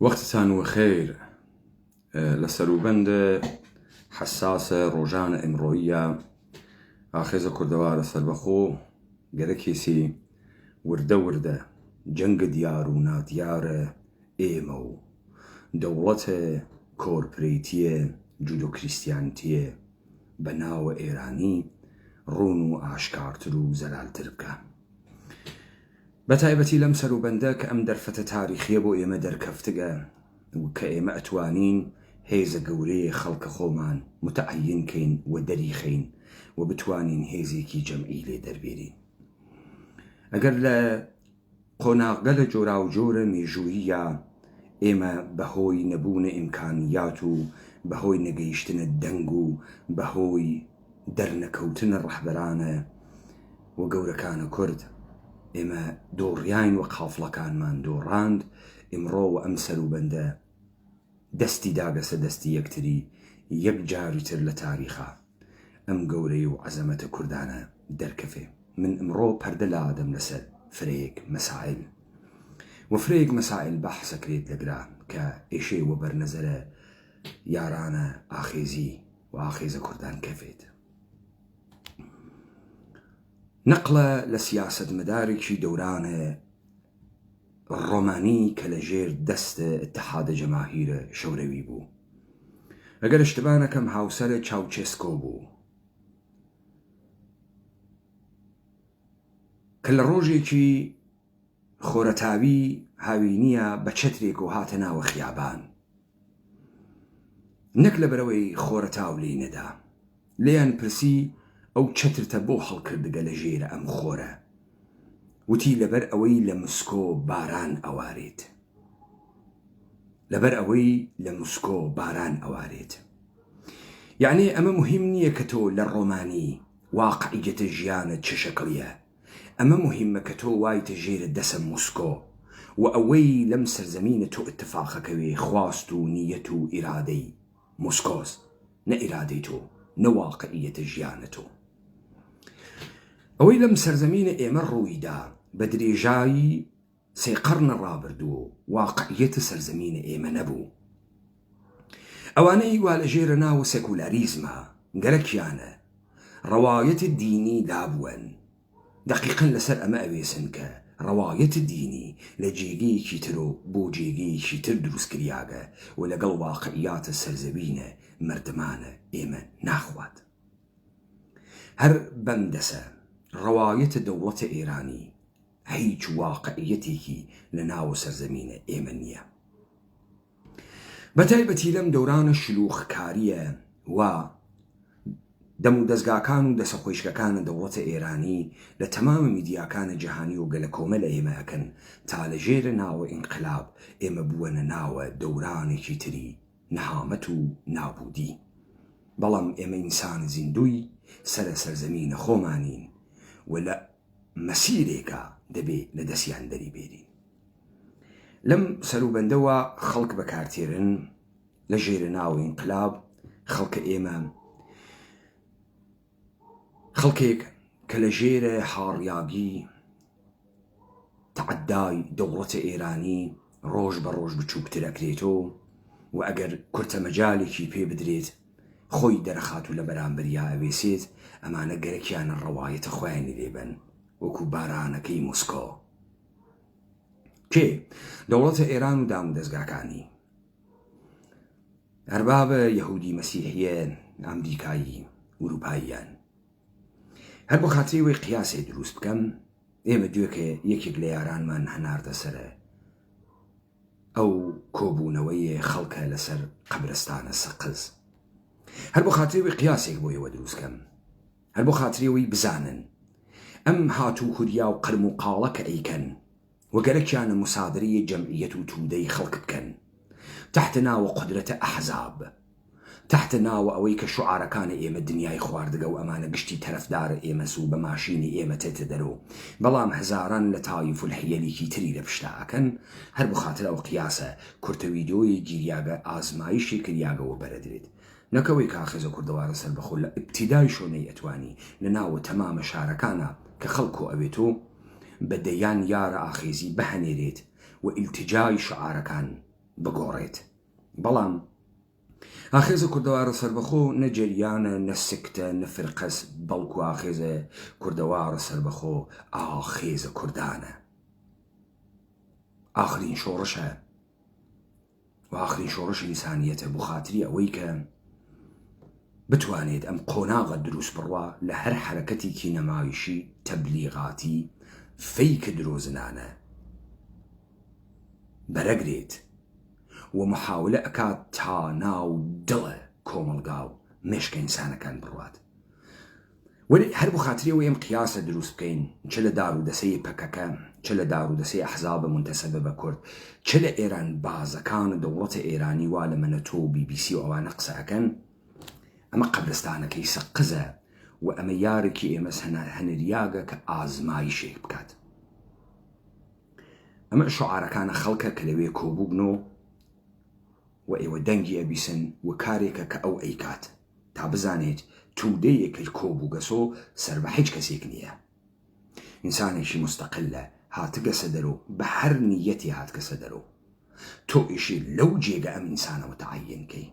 وەختتان وەخێر لە سەروبەند حەساسە ڕۆژانە ئەمڕۆیە ئاخێزە کوردەوارە سەربەخۆ گەرەکێسی وردە وردە جەنگە دیار و نادیارە ئێمە و دەوڵەتە کۆرپرێتیە جودۆ کریستیانتیە بە ناوە ئێرانی ڕوون و ئاشکارتر و زەلالتر بکە. بە تایبەتی لەم سەروبەندە کە ئەم دەرفەتە تاریخیە بۆ ئێمە دەرکەفتگە کە ئێمە ئەتوانین هێزە گەورەیە خەڵکە خۆمان متعین کەین و دەریخین و بتوانین هێزێکی جەمعی لێ دەربێرین. ئەگەر لە قۆناغگە لە جۆرا و جۆرە مێژوویە ئێمە بەهۆی نەبوونە ئیمکانیات و بەهۆی نەگەیشتنە دەنگ و بەهۆی دەرنەکەوتنە ڕەحبەرانە و گەورەکانە کورد ئێمە دۆڕیاین و قافڵەکانمان دۆڕاند. ئمڕۆ و ئەم سەروبەندە دەستی داگەسە دەستی یەکتری یەک جاری تر لە تاریخە ئەم گەورەی و عەزەمەتە کوردانە دەرکەفێ. من ئمڕۆ پەردە لادەم لەسەر فرەیەک مەسائل و فرەیەک مەسائل بەحسەکرێت لەگرا کە ئێشێ و بەرنەزەرە یارانە ئاخێزی و ئاخێزە کوردان کەفێت. نەقلە لە سیاسەت مەدارێکی دەورانە ڕۆمانی کە لە ژێر دەستە ئتحادە جەماهیرە شەوڕەوی بوو. ئەگەر اشتباه نەکەم هاوسەرە چاوچێسکۆ بوو کە لە ڕۆژێکی خۆرەتاوی هاوینیە بە چەترێک و هاتە ناوە خیابان، نەک لەبەرەوەی خۆرەتاو لێ نەدا، لێیان پرسی ئەو چەترتە بۆ هەڵکردگە لە ژێرە ئەم خۆرە، وتی لەبەر ئەوەی لە مسکۆ باران ئەوارێت، لەبەر ئەوەی لە مسکۆ باران ئەوارێت. یعنی ئەمە مهم نییە کە تۆ لە ڕۆمانی واقعیەتە ژیانە چ شەکڵیە، ئەمە مهمە کە تۆ وایتە ژێرە دەسە موسکۆ و ئەوەی لەم سەرزەمینە تۆ اتفاقەکەوێ خواست و نیەت و ئیرادەی موسکۆس، نە ئیرادەی تۆ، نە واقعیەتە ژیانە تۆ. ئەوەی لەم سەرزەمینە ئێمە ڕوویدا بە درێژایی سێ قەرنە ڕابردووە واقعیەتە سەرزەمینە ئێمە نەبوو. ئەوانەی وا لە ژێرە ناوە سێکولاریزمە گەرەکیانە ڕەوایەت دینی دابوون، دقیقاً لەسەر ئەمە ئەوێسن کە ڕەوایەت دینی لە جێگەیەکی ترۆ بۆ جێگەیەکی تر دروستکریاگە و لەگەڵ واقعیاتە سەرزەمینە مردمانە ئێمە ناخوات. هەر بەم دەسە ڕەوایەتە دەوڵەتە ئێرانی هیچ واقعیەتێکی لە ناو سەرزەمینە ئێمە نییە. بەتایبەتی لەم دەورانە شلوخکاریە و دەم و دەستگاکان و دەسەخۆشکەکانە دەوڵەتە ئێرانی لە تەمامە میدیاکانە جیهانی و گەلە کۆمەل ئێمەکەن تا لە ژێرە ناوە ئینقلاب ئێمە بووەنە ناوە دەورانێکی تری نەهامەت و نابوودی. بەڵام ئێمە ئینسان زیندوی سەرە سەرزەمینە خۆمانین و لە مەسیرێکە دەبێ لە دەستیان دەری بێرین. لەم سەروبەندەوە خەڵک بەکارتێرن لە ژێرە ناوە ئینقلاب خەڵکە ئێمە خەڵکێک کە لە ژێرە هاڕیاگی تەعەدای دەوڵەتە ئێرانی ڕۆژ بە ڕۆژ بچووکترەکرێتەوە و ئەگەر کورتە مەجالێکی پێ بدرێت خۆی دەرەخات و لە بەرامبەریا ئەوێسێت، ئەمانە گەرەکیانە ڕەوایەتە خۆیانی لێبن وەکو بارانەکەی موسکۆ. کێ؟ دەوڵەتە ئێران و دام و دەستگاکانی ئەربابە یەهودی مەسیحیە ئەمریکایی وروپاییان. هەر بۆ خاتری وەی قیاسێ دروست بکەم، ئێمە دوێکە یەکێک لە یارانمان هەناردە سەرە ئەو کۆبوونەوەی خەڵکە لەسەر قەبرستانە سەقز. هەر بۆ خاتری وەی قیاسێک بۆ ئێوە دروستکەم، هەر بۆ خاتری وەی بزانن ئەم هاتوو هوریا و قرم و قاڵە کە ئەیکەن و گەرەکیانە مسادرەی جەمعیەت و توودەی خەڵک بکەن تحت ناوە قودرەتە ئەحزاب، تحت ناوە ئەوەی کە شوعارەکانە ئێمە دنیای خواردگە و ئەمانە گشتی تەرەفدارە ئێمە سو بە ماشینی ئێمە تێتە دەرۆ، بەڵام هەزاران لە تایف و الحیەلیکی تری لە پشتاکەن. هەر بخاتر ئەو قیاسە کورتە ویدۆی گیریاگە ئازمایشی کریاگەوە بەرەدرێت، نەکەوەی کاخێزە کوردەوارە سەربەخۆ لە ئیبتیدای شۆنەی ئەتوانی لە ناوە تەمامە شارەکانە کە خەڵکۆ ئەوێتۆ بە دەیان یارە ئاخێزی بەهەنێرێت و ئیلتیجای شعارەکان بگۆڕێت. بەڵام ئاخێزە کوردەوارە سەربەخۆ نەجێریانە نەسکتە نەفرقەس بەڵکو ئاخێزە کوردەوارە سەربەخۆ ئاخێزە کوردانە. ئاخرین شۆڕشە و ئاخرین شۆڕش ئینسانیەتە بۆ خاتری ئەوەی کە بتوانێت ئەم قۆناغە دروست بڕوا لە هەر حرەکەتێکی نەمایشی تەبلیغاتی فەیکە درۆزنانە بەرەگرێت و محاولە ئەکات تا ناو دڵە کۆمەڵگا و مێشکە ئینسانەکان بڕوات. وەلی هەر بۆ خاتری ئەوەی ئەم قیاسە دروست بکەین، چ لە دار و دەسەی پەکەکە، چ لە دار و دەسەی ئەحزابە منتەسەبە بە کورد، چ لە ئێران بازەکان دەوڵەتە ئێرانی وا لە منەتۆ و BBC و ئەوانە قسە ئەکەن، ئەمە قەبرستانەکەی سەقزە و ئەمە یارێکی ئێمەس هەنەریاگە کە ئازمایشێک بکات. ئەمە شعارەکانە خەڵکە کە لەوێ کۆبووبنەوە و ئێوە دەنگی ئەبیسن و کارێکە کە ئەو ئەیکات تا بزانێت توودەیەکە کۆبووگەسۆ سەر بە هیچ کەسێک نییە. ئینسانێکی مستەقلە هاتگەسە دەرۆ بە هەر نیەتی هاتگەسە دەرۆ. تۆ ئیشی لەو جێگە ئەم ئینسانەوە تەعەیەنکەی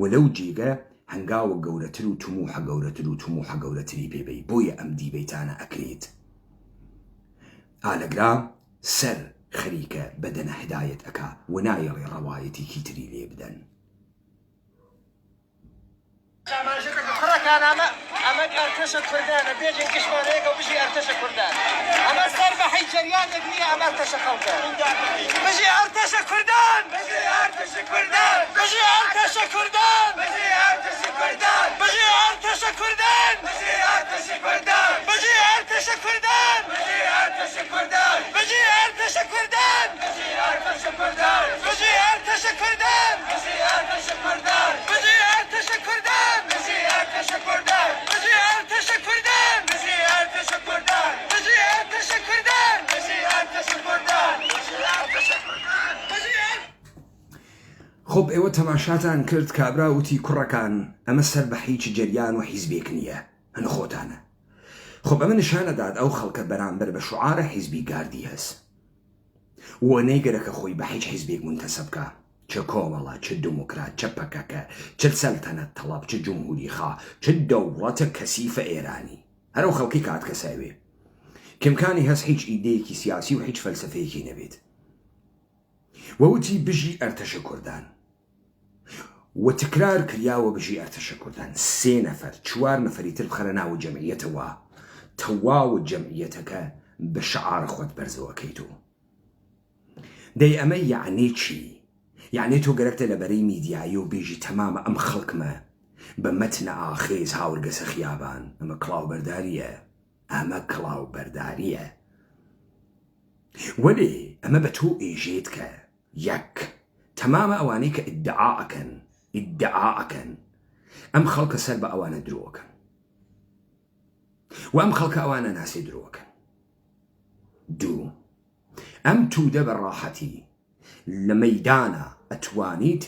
و لەو جێگە هەنگاوە گەورەتر و توموحە گەورەتر و توموحە گەورەتری پێبەی، بۆیە ئەم دیبەیتانە ئەکرێت. ئالەگرا سەر خەریکە بەدەنە هدایەت ئەکا و نایەڵێ ڕەوایەتێکی تری لێ بدەن. ئەمە ئەرتەشە کوردانە بێژن گشتمانەیەکە و بژی ئەرتەشە کوردان. ئەمە سەر بە حی جەریانێک نییە، ئەمە ئەرتەشە خەڵکە. بژی ئەرتەشە کوردان، بژی ئەرتەشە کوردان، بژی ئەرتەشە کوردان، بژی ئەرتەشە کوردان، بژی ئەرتەشە کوردان، بژی ئەرتەشە کوردان، بژی ئەرتەشە کوردان، بژی ئەرتەشە کوردان، بژی ئەرتەشە کوردان، بژی ئەرتەشە کوردان، بژی ئەرتەشە کوردان، بژی ئەرتەشە کوردان، بژی ئەرتەشە کوردان، بژی ئەرتەشە کوردان، بژی ئەرتەشە کوردان، بژی ئەرتەشە کوردان، بژی ئەرتەشە کوردان، بژی ئەرتەشە کوردان، بژی ئەرتەشە کوردان، بژی. خۆب ئێوە تەماشاتان کرد کابرا وتی کوڕەکان ئەمە سەر بە هیچ جەریان و حیزبێک نییە، هەن خۆتانە. خۆب ئەمە نیشانەدات ئەو خەڵکە بەرامبەر بە شوعارە حیزبی گاردی هەست و نەیگەرەکە خۆی بە هیچ حیزبێک منتەسەبکە، چه کۆمەڵە، چه دموکرات، چه پەکەکە، چه سەلتەنەت تەڵەب، چه جمهوری خوا، چه دەوڵەتە کەسیفە ئێرانی، هەر ئەو خەڵکی کات کەساوێ کمکانی هەست هیچ ئیدەیەکی سیاسی و هیچ فەلسفەیەکی نەبێت. وەوتی بژی ئەرتەشە کوردان و تکرار کریاوە بژی ئەرتەشە کوردان. 3 نەفەر 4 نەفەری تر بخەرە ناوە جەمعیەتەوە، تەواوە جەمعیەتەکە بە شعار خۆت بەرزەوەکەیتۆ. دەی ئەمە یعنی چی؟ یعنی تۆ گەرەکتە لەبەرەی میدیایی و بێژی تەمامە ئەم خەڵکمە بە مەتنە ئاخێز هاورگەسە خیابان. ئەمە کڵاوبەرداریە، ئەمە کڵاوبەرداریە. وەلێ ئەمە بە تۆ ئێژێت کە یەک تەمامە ئەوانەی کە ئیدعاءەکەن ئەم خەڵکە سەر بە ئەوانە درۆکەن و ئەم خەڵکە ئەوانە ناسی درۆکەن. دوو ئەم توودە بەڕاحەتی لە مەیدانە ئەتوانیت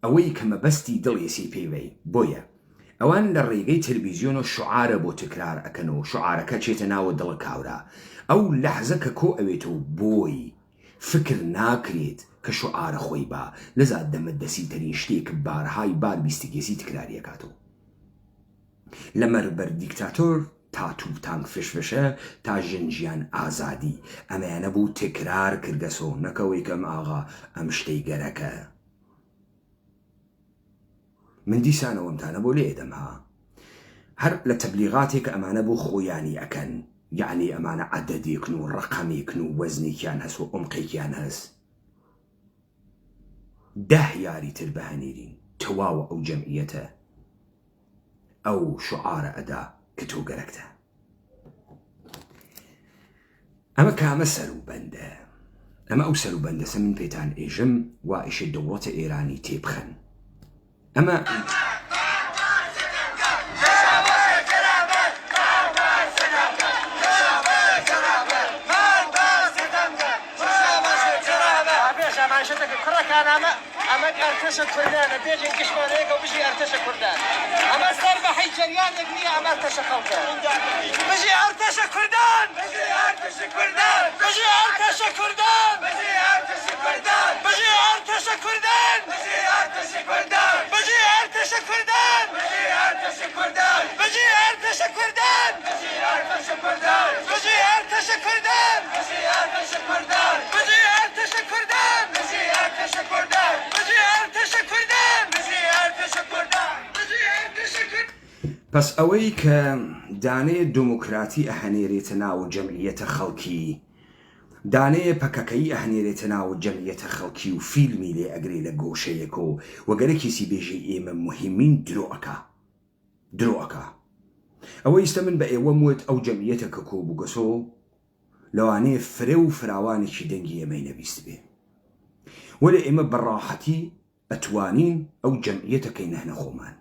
ئەوەی کە مەبەستی دڵێسی پێوەی. بۆیە ئەوان لە ڕێگەی تەلەڤیزیۆن و شعارە بۆ تکرار ئەکەن و شعارەکە چێتە ناوە دڵە کاورا. ئەو لەحزە کە کۆ ئەوێتەوە بۆی فکر ناکرێت کە شعارە خۆی با، لەزا دەمەدەسی تەرین شتێک بارهای بار بیستگێسی تکراریەکاتەوە. لە مەربەر دیکتاتۆر تا توپ تانک فشفشە تا ژنجیان ئازادی، ئەمەیانە بوو تکرار کردەسۆ نەکەوەی کەم ئاغا ئەم شتەی گەرەکە. من دیسانەوەمتانە بۆ لێ دەمها هەر لە تەبلیغاتێک ئەمانە بۆ خۆیانی ئەکەن، یعنی ئەمانە عەدەدێکن و ڕەقەمێکن و وەزنێکیان هەست و عومقێکیان هەست. 10 یاری تر بەهەنێرین تەواوە ئەو جەمعیەتە ئەو شعارە ئەدا کە تۆ گەرەکتە. ئەمە کامە سەروبەندە، ئەمە ئەو سەروبەندەسە من پێتان ئێژم وا ئیشە دەوڵەتە ئێرانی تێبخەن. ئەمە ئەمە ئەرتەشە کوردانە بێژن گشتمانەیەکە و بژی ئەرتەشە کوردان. ئەمە سەر بە حی جەریانێک نییە، ئەمە ئەرتەشە خەڵکە. بژی ئەرتەشە کوردان، بژی ئەرتەشە کوردان، بژی ئەرتەشە کوردان، بژی ئەرتەشە کوردان، بژی ئەرتەشە پس ئەوەی کە دانەیە دموکراتی ئەهەنێرێتە ناو جەمعیەتە خەڵکی، دانەیە پەکەکەی ئەهەنێرێتە ناو جەمعیەتە خەڵکی و فیلمی لێ ئەگرێ لە گۆشەیەکە و وەگەرەکیسی بێژی ئێمە مهمین درۆەکە. ئەوە ئیستا من بە ئێوە موت ئەو جەمعیەتە کە کۆبووگەسۆ لەوانەیە فرێ و فراوانێکی دەنگی ئێمەی نەبیست بێ، وەلە ئێمە بەڕاحەتی ئەتوانین ئەو جەمعیەتەکەی نەهنە خۆمان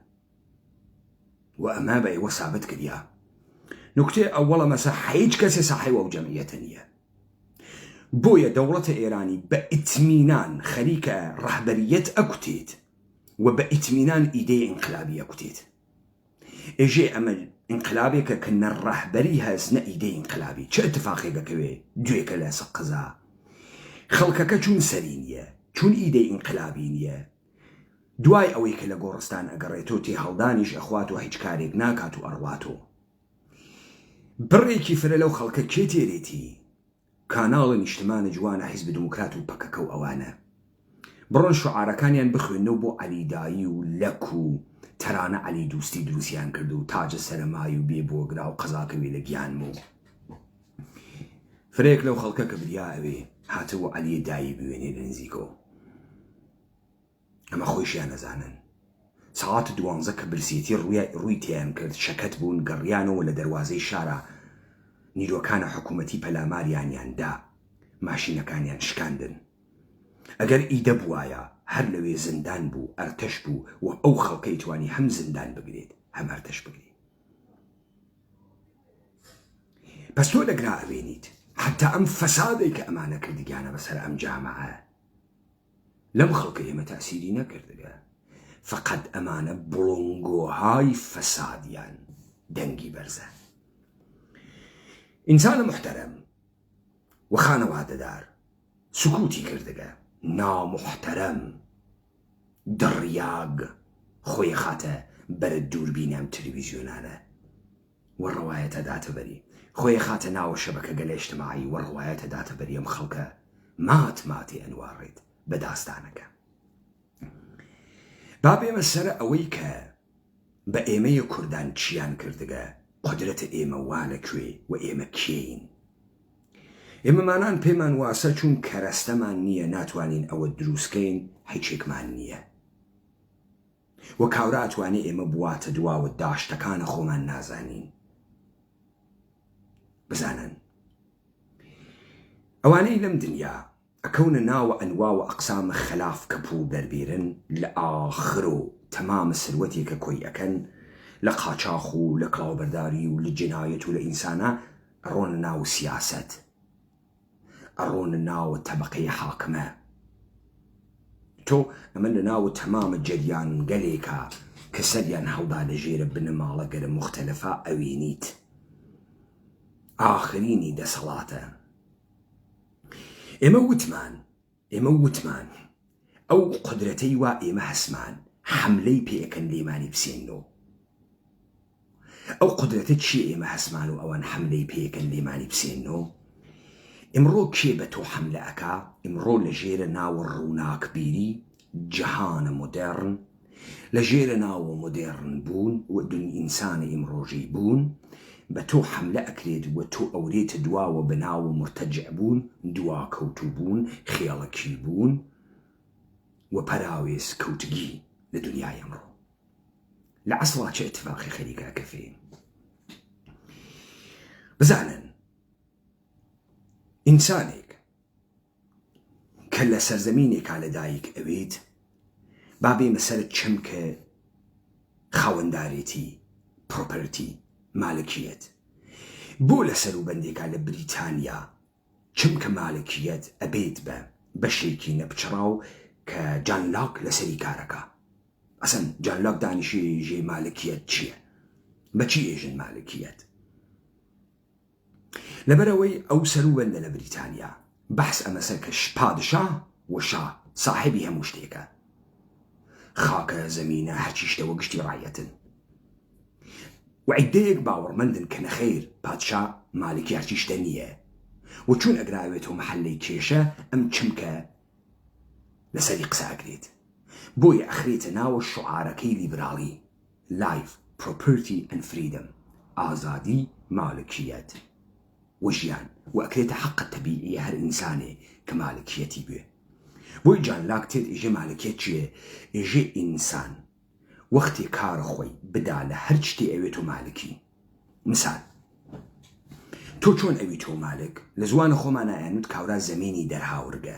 و ئەمە بە ئێوە سابت کردیا. نکتێ ئەوەڵە مەسە هیچ کەسێ ساحیب ئەو جەمعیەتە نییە، بۆیە دەوڵەتە ئێرانی بە ئیتمینان خەریکە ڕەهبەریەت ئەکوتێت و بە ئیتمینان ئیدەی ئینقلابی ئەکوتێت. ئێژێ ئەمە ئینقلابێکە کە نە ڕەهبەری هەست نە ئیدەی ئینقلابی. چه اتفاقێکەکەوێ دوێکە لە سەقزا خەڵکەکە چون سەری نییە، چون ئیدەی ئینقلابی نییە، دوای ئەوەی کە لە گۆڕستان ئەگەڕێتۆ تێ هەڵدانیش ئەخوات و هیچ کارێک ناکات و ئەڕواتۆ. بڕێکی فرە لەو خەڵکە کێ تێرێتی؟ کاناڵە نیشتمانە جوانە حیزب دموکرات و پەکەکە و ئەوانە بڕۆن شعارەکانیان بخوێنەوە بۆ عەلیدایی و لەک و تەرانە عەلی دووستی دروستیان کرد و تاجە سەرەمای و بێ بۆگرا و قەزاکەوێ لە گیانم و فرێک لەو خەڵکە کە بریا ئەوێ هاتەوە عەلیە دایی بوێنێ لە نزیکۆ. ئەمە خۆیشیان نەزانن. ساعات 12 کە برسێتی ڕووی تیان کرد، شەکەت بوون، گەڕیانەوە لە دەواازەی شارە، نیرۆکانە حکوومەتی پەلاماریانیاندا، ماشینەکانیان شکاندن. ئەگەر ئیدە بوایە هەر لەوێ زندان بوو، ئەرتەش بوو و ئەو خەڵکەی توانی هەم زندان بگرێت هەم ئەرتەش بگرێت. پس تۆ لەگرا ئەوێنیت حتا ئەم فەسادێک کە ئەمانە کردگیانە بەسەر ئەم جامعە لەم خەڵکە ئێمە تاسیری نەکردگە، فقط ئەمانە بڵۆنگۆهای فەسادیان دەنگی بەرزە. ئینسانە محتەرەم و خانەوادەدار سکوتی کردگە، نامحتەرەم دڕیاگ خۆی خاتە بەرە دووربینە ئەم تەلەڤیزیۆنانە و ڕەوایەتە داتەبەری، خۆی خاتە ناوە شەبەکە گەلە ئیجتیماعی و ڕەوایەتە داتەبەری ئەم خەڵکە ماتی ئەنوارێت بە داستانەکە. با بێمە سەرە ئەوەی کە بە ئێمەیە کوردان چیان کردگە، قدرەتە ئێمە وا لەکوێ و ئێمە کێین. ئێمەمانان پێمان واسە چون کەرەستەمان نییە ناتوانین ئەوە دروستکەین، هیچێکمان نییە و کاورە ئەتوانێ ئێمە بواتە دواوە داشتەکانە خۆمان نازانین. بزانن ئەوانەی لەم دنیا ئەکەونە ناوە ئەنوا و ئەقسامە خەلاف کەپوو دەربێرن لە ئاخر و تەمامە سروەتێکە کۆی ئەکەن لە قاچاخ و لە کڵاوبەرداری و لە جنایەت و لە ئینسانە ئەڕۆنە ناو سیاست، ئەڕۆنە ناوە تەبەقەی حاکمە. تۆ ئەمە لە ناوە تەمامە جەریان گەلێکە کە سەریان هەڵدا لە ژێرە بنەماڵە گەرە مختەلەفە ئەوێنیت ئاخرینی دەسەڵاتە. ئێمە وتمان ئەو قدرەتەی وا ئێمە هەسمان حملەی پێەکەن لێمانی بسێنەوە. ئەو قدرەتە چیە ئێمە هەسمان و ئەوان حملەی پێەکەن لێمانی بسێنەوە؟ ئمڕۆ کێ بە تۆ حملە ئەکا؟ ئمڕۆ لە ژێرە ناوە ڕووناکبیری جەهانە مۆدێڕن، لە ژێرە ناوە مۆدێڕن بوون و دون ئینسانە ئیمڕۆژەی بوون بە تۆ حملە ئەکرێت و تۆ ئەورێتە دواوە بە ناوە مرتەجع بوون، دوا کەوتو بوون، خێڵەکی بوون و پەراوێز کەوتگی لە دنیای ئەمڕۆ. لە عەسڵا چه ئەتفاقی خەریکە ئەکەفێ؟ بزانن ئینسانێک کە لە سەرزەمینێکا لەدایک ئەوێت با بێمە سەرت چەمکە خاوەندارێتی پرۆپەرتی مالکیت بۆ لە سەروبەندێکا لە بریتانیا چمکە مالکیت ئەبێت بە بەشێکی نەپچڕاو کە جان لاک لەسەری کارەکە. ئەسەن جان لاک دانیشی ژێ مالکیت چییە؟ بەچی ئێژن مالکیت؟ لەبەرەوەی ئەو سەروبەندە لە بریتانیا بەحس ئەمەسە کە پادشا و شا ساحبی هەموو شتێکە، خاکە زەمینە هەرچی شتەوە گشتی ڕایەتن و عیدەیەک باوەڕمەندن کە نەخێر پادشا مالکی هەرچی شتە نییە و چون ئەگراوێتەوە مەحەلەی کێشە ئەم چمکە لەسەری قسە ئەکرێت، بۆیە ئەخرێتە ناوە شوعارەکەی لیبراڵی لایف property and freedom ئازادی مالکیەت وەژیان و ئەکرێتە حەقە تەبیعی هەر ئینسانێ کە مالکیەتی بێ بۆی جان لاک تێت ئێژێ مالکیەت چییە ئێژێ ئینسان وەختێ کارە خۆی بدا لە هەر شتێ ئەوێت و مالکی مثال تۆ چۆن ئەوی تۆ مالک لە زوانە خۆمان ئایانوت کاورا زەمینی دەرهاورگە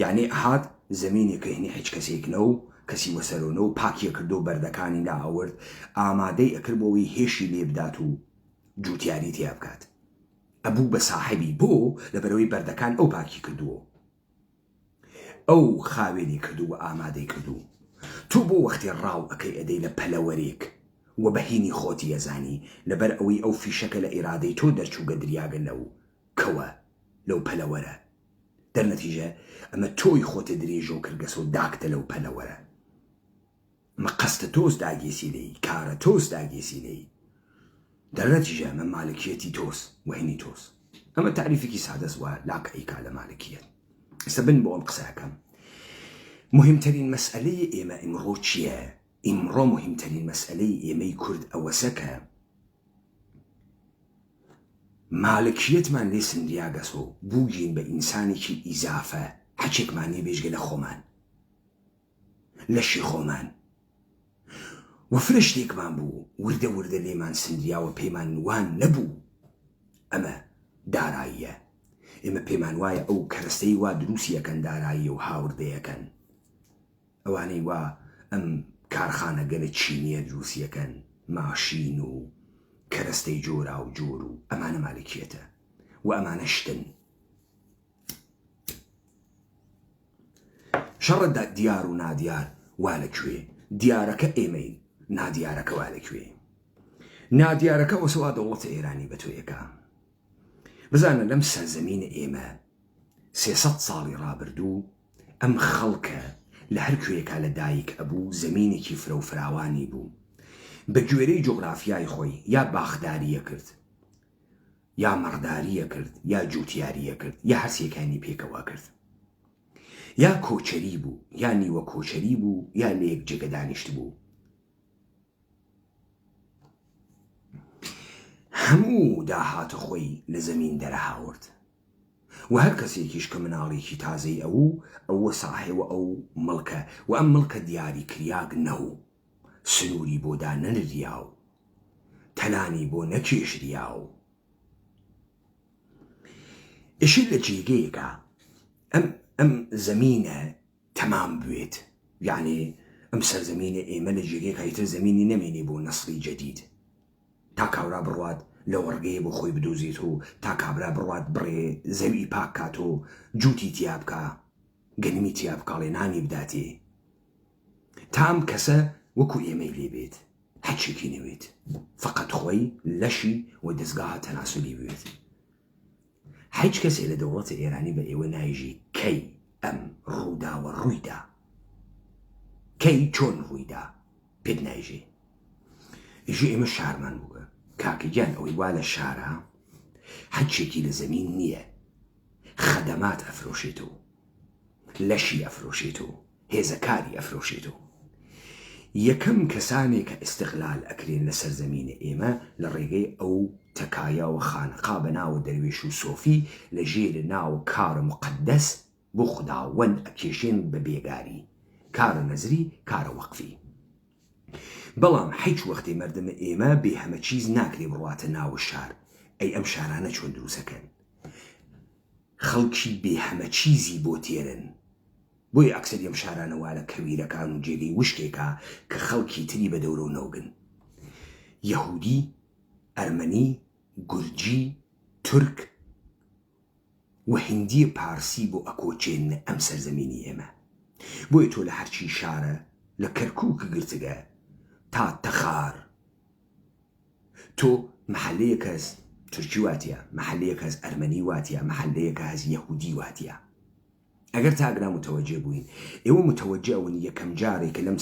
یعنی هات زەمینێکە هێنی هیچ کەسێکنە و کەسی وەسەرۆنە و پاکیە کردو و بەردەکانی داهەورد ئامادەی ئەکردبەوەی هێشی لێ بدات و جوتیاری تیا بکات ئەبوو بە ساحبی بۆ لەبەرەوەی بەردەکان ئەو پاکی کردووە ئەو خاوێنی کردو و ئامادەی کردو تۆ بۆ وەختی ڕاو ئەەکەی ئەدەی لە پەلەوەرێک و بەهینی خۆتی ئەزانی لەبەر ئەوەی ئەو فیشەکە لە ئێرادەی تۆ دەرچووگە دریاگە لەو کەوە لەو پەلەوەرە دەرنەتیجە ئەمە تۆی خۆتە درێژە و کردگەسە و داکتە لەو پەلەوەرە ئەمە قەستە تۆس داگێسی لێی کارە تۆس داگێسی لێی دەرنەتیجە ئەمە مالکیەتی تۆس وهێنی تۆس ئەمە تعریفێکی سادەست وە لاکە ئەیکا لە مالکیەت ئێستا بن بۆ ئەم قسەکەم مهمترین مەسئلەی ئێمە ئیمڕۆ چییە ئیمڕۆ مهمترین مەسئلەی ئێمەی کورد ئەوەسە کە مالکیەتمان لێ سندیاگەسۆ بووگین بە ئینسانێکی ئیزافە هەچێکمانی بێژگە لە خۆمان لەشی خۆمان و فرشتێکمان بوو وردە وردە لێمان سندیاوە پێمان وان نەبوو ئەمە داراییە ئێمە پێمان وایە ئەو کەرەستەی وا دروستیەکەن دارایی و هاوردەیەکەن ئەوانەی وا ئەم کارخانە گەلە چینیە دروستیەکەن ماشین و کەرەستەی جۆرا و جۆر و ئەمانە مالکیەتە و ئەمانە شتن شەڕە دیار و نادیار وا لەکوێ دیارەکە ئێمەین نادیارەکە وا لەکوێ نادیارەکە وەسەوا دەوڵەتە ئێرانی بە تۆیەکە بزانە لەم سەرزەمینە ئێمە 300 ساڵی ڕابردوو ئەم خەڵکە لە هەر کوێیەکە لە دایک ئەبوو زەمینێکی فرە و فراوانی بوو بە گوێرەی جۆگرافیای خۆی یا باخداریە کرد یا مەڕداریە کرد یا جوتیاریە کرد یا هەرسێکانی پێکەوە کرد یا کۆچەری بوو یا نیوە کۆچەری بوو یا لە یەک جێگە دانیشت بوو هەموو داهاتە خۆی لە زەمین دەرەهاورد و هەر کەسێکیش کە مناڵێکی تازەی ئەوە ساحێوە ئەو مڵکە و ئەم مڵکە دیاری کریاگ نەو سنووری بۆ دانەنریا و تەلانی بۆ نەکێشریا و ئێشت لە جێگەیەکە ئەم زەمینە تەمام بوێت یعنی ئەم سەرزەمینە ئێمە لە جێگەیەک هەیتر زەمینی نەمێنێ بۆ نەسڵی جەدید تا کاورا بڕوات لە وەڕگەیە بۆ خۆی بدۆزیت و تا کابرا بڕوات بڕێ زەوی پاک کات و جووتی تیا بکە گەنمی تیا بکاڵێ نانی بداتێ تام کەسە وەکو ئێمەی لێبێت هەچێکی نەوێت فقط خۆی لەشی و دەستگاها تەناسولی بوێت هیچ کەسێ لە دەوڵەتە ئێرانی بە ئێوە نایژی کەی ئەم ڕووداوە ڕوویدا کەی چۆن ڕوویدا پێت نایژێ ئێژێ ئێمە شارمان بووە کاکەگیان ئەوەی وا لە شارە هەچێکی لە زەمین نییە خەدەمات ئەفرۆشێتەوە لەشی ئەفرۆشێتەوە هێزەکاری ئەفرۆشێتەوە یەکەم کەسانێک کە ئیستیغلال ئەکرێن لە سەرزەمینە ئێمە لە ڕێگەی ئەو تەکایە و خانقا بە ناوە دەروێش و سۆفی لە ژێرە ناوە کارە مقدەس بۆ خوداوەند ئەکێشێن بە بێگاری کارە نەزری کارە وەقفی بەڵام هیچ وەختێ مەردمە ئێمە بێ هەمە چیز ناکرێ بڕواتە ناوە شار ئەی ئەم شارانە چۆن دروستەکەن خەڵکی بێ هەمە چیزی بۆ تێرن بۆی ئەکسەری ئەم شارانەوە لە کەویرەکان و جێگەی وشکێکە کە خەڵکی تری بە دەورە و نەوگن یەهودی ئەرمەنی گورجی تورک و هیندی پارسی بۆ ئەکۆچێن ئەم سەرزەمینی ئێمە بۆی تۆ لە هەرچی شارە لە کەرکووک گرتگە تا تەخار تۆ محەلەیە کەس تورکی واتیە محەلەیە کەس ئەرمەنی واتیە محەلەیە کەس یەهودی واتیە ئەگەر تاگرا متوەجێ بووین ئێوە متوەجێ ئەون یەکەم جارێکە لەم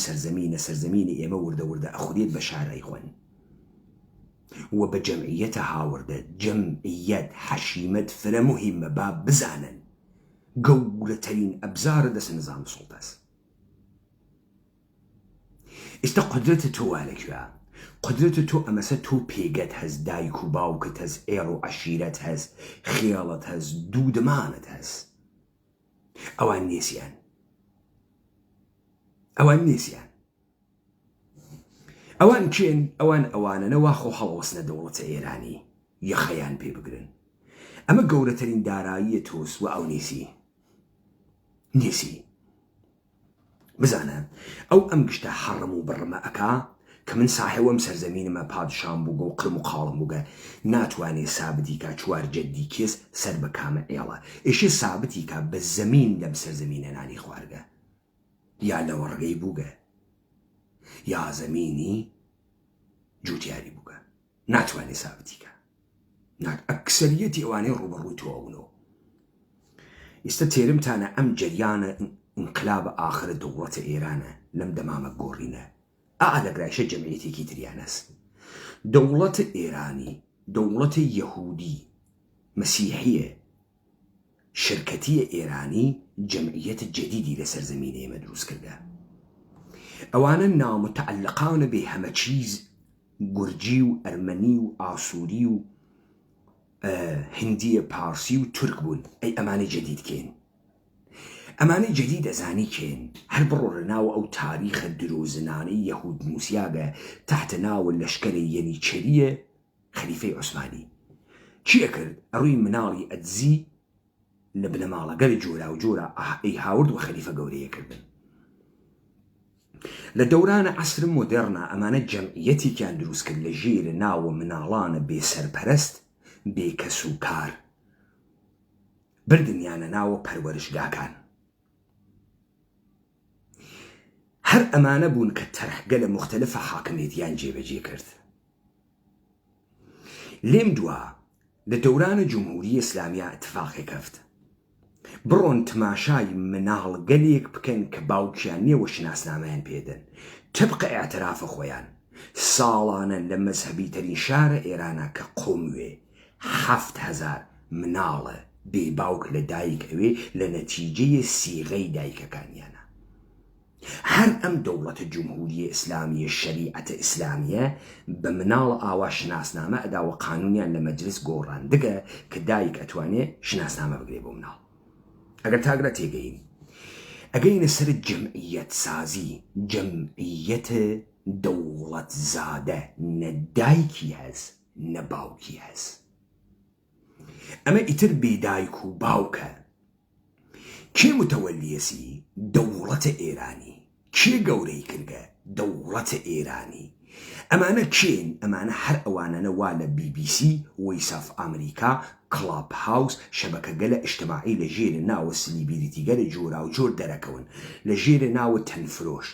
سەرزەمینی ئێمە وردە وردە ئەخورێت بە شارای خوێن و بە جەمعیەتە هاوردە جەمعیەت حەشیمەت فرە مهمە با بزانن گەورەترین ئەبزارە دەست نظام سوڵتەس ئێستا قودرەتە تۆ وا لەکوێ قدرت تۆ ئەمەسە تۆ پێگەت هەست دایک و باوکت هەست ئێڕ و عەشیرەت هەست خێڵت هەست دوودمانت هەست ئەوان نێسیان ئەوان کێن ئەوانەوە خۆ هەڵوەستنە دەوڵەتە ئێرانی یەخەیان پێ بگرن ئەمە گەورەترین داراییە تۆس و ئەو نێسی بزانە ئەو ئەم گشتە حەڕم و بڕمە ئەکا کە من ساحێوەم سەرزەمینمە پادشام بووگە و قرم و قاڵم بووگە ناتوانێ سابتی کا چوار جەدی کێس سەر بە کامە ئێڵە ئێشێ سابتی کا بە زەمین لەم سەرزەمینە نانی خوارگە یا لەوە ڕگەی بووگە یا زەمینی جوتیاری بووگە ناتوانێ سابتی کە ئەکسەریەتی ئەوانەی ڕوبەڕووی تۆبوونەوە ئێستا تێرمتانە ئەم جەریانە انقلابە ئاخرە دەوڵەتە ئێرانە لەم دەمامە گۆڕینە ئالەگرایشە جەمعیەتێکی تریانەس دەوڵەتە ئێرانی دەوڵەتە یەهودی مەسیحیە شرکەتیە ئێرانی جەمعیەتە جەدیدی لە سەرزەمینە ئێمە دروست کردە ئەوانە نامتەعەلقانە بێ هەمە چیز گورجی و ئەرمەنی و ئاسووری و هندیە پارسی و تورک بوون ئەی ئەمانەی جەدید کێن ئەمانەی جەدید ئەزانی کێن هەر بڕۆ لە ناو ئەو تاریخە درۆزنانەی یەهود نووسیاگە تحتە ناوە لەشکەرە یەنیچەریە خەلیفەی عوسمانی چیە کرد ئەڕووی مناڵی ئەدزی لە بنەماڵەگەری جۆرا و جۆرە ئەی هاورد و خەلیفە گەورەیە کردن لە دەورانە عەسر مۆدێڕنا ئەمانە جەمعیەتێکیان دروست کرد لە ژێرە ناوە مناڵانە بێسەرپەرست بێکەس و کار بردنیانە ناوە پەروەرشگاکان هەر ئەمانە بوون کە تەرحگە لە مختلفە حاکمێتیان جێبەجێ کرد لێم دووە لە دەورانە جمهوری ئیسلامیە ئەتفاقێک هەفت بڕۆن تماشای مناڵگەلێک بکەن کە باوکیان نییەوە شناسنامەیان پێدەن تبقە ئاعترافە خۆیان ساڵانە لە مەزهەبی تەرین شارە ئێرانە کە قۆموێ 7,000 مناڵە بێ باوک لە دایک ئەوێ لە نەتیجەیە سیغەی دایکەکانیانە هەر ئەم دەوڵەتە جمهوریە ئیسلامیە شەریعەتە ئیسلامیە بە مناڵ ئاوا شناسنامە ئەداوە قانونیان لە مەجلس گۆڕاندگە کە دایک ئەتوانێ شناسنامە بگرێ بۆ مناڵ ئەگەر تاگرە تێگەین ئەگەینە سەر جەمعیەت سازی جەمعیەتە دەوڵەت زادە نە دایکی هەست نە باوکی هەست ئەمە ئیتر بێدایک و باوکە کێ متەوەلیەسی دەوڵەتە ئێرانی کێ گەورەی کردگە دەوڵەتە ئێرانی ئەمانە کێن ئەمانە هەر ئەوانەنە وا لە BBC وەیساف ئەمریکا کڵاب هاوس شەبەکەگەلە ئیجتیماعی لە ژێرە ناوە سلیبریتیگەرە جۆرا و جۆر دەرەکەون لە ژێرە ناوە تەنفرۆش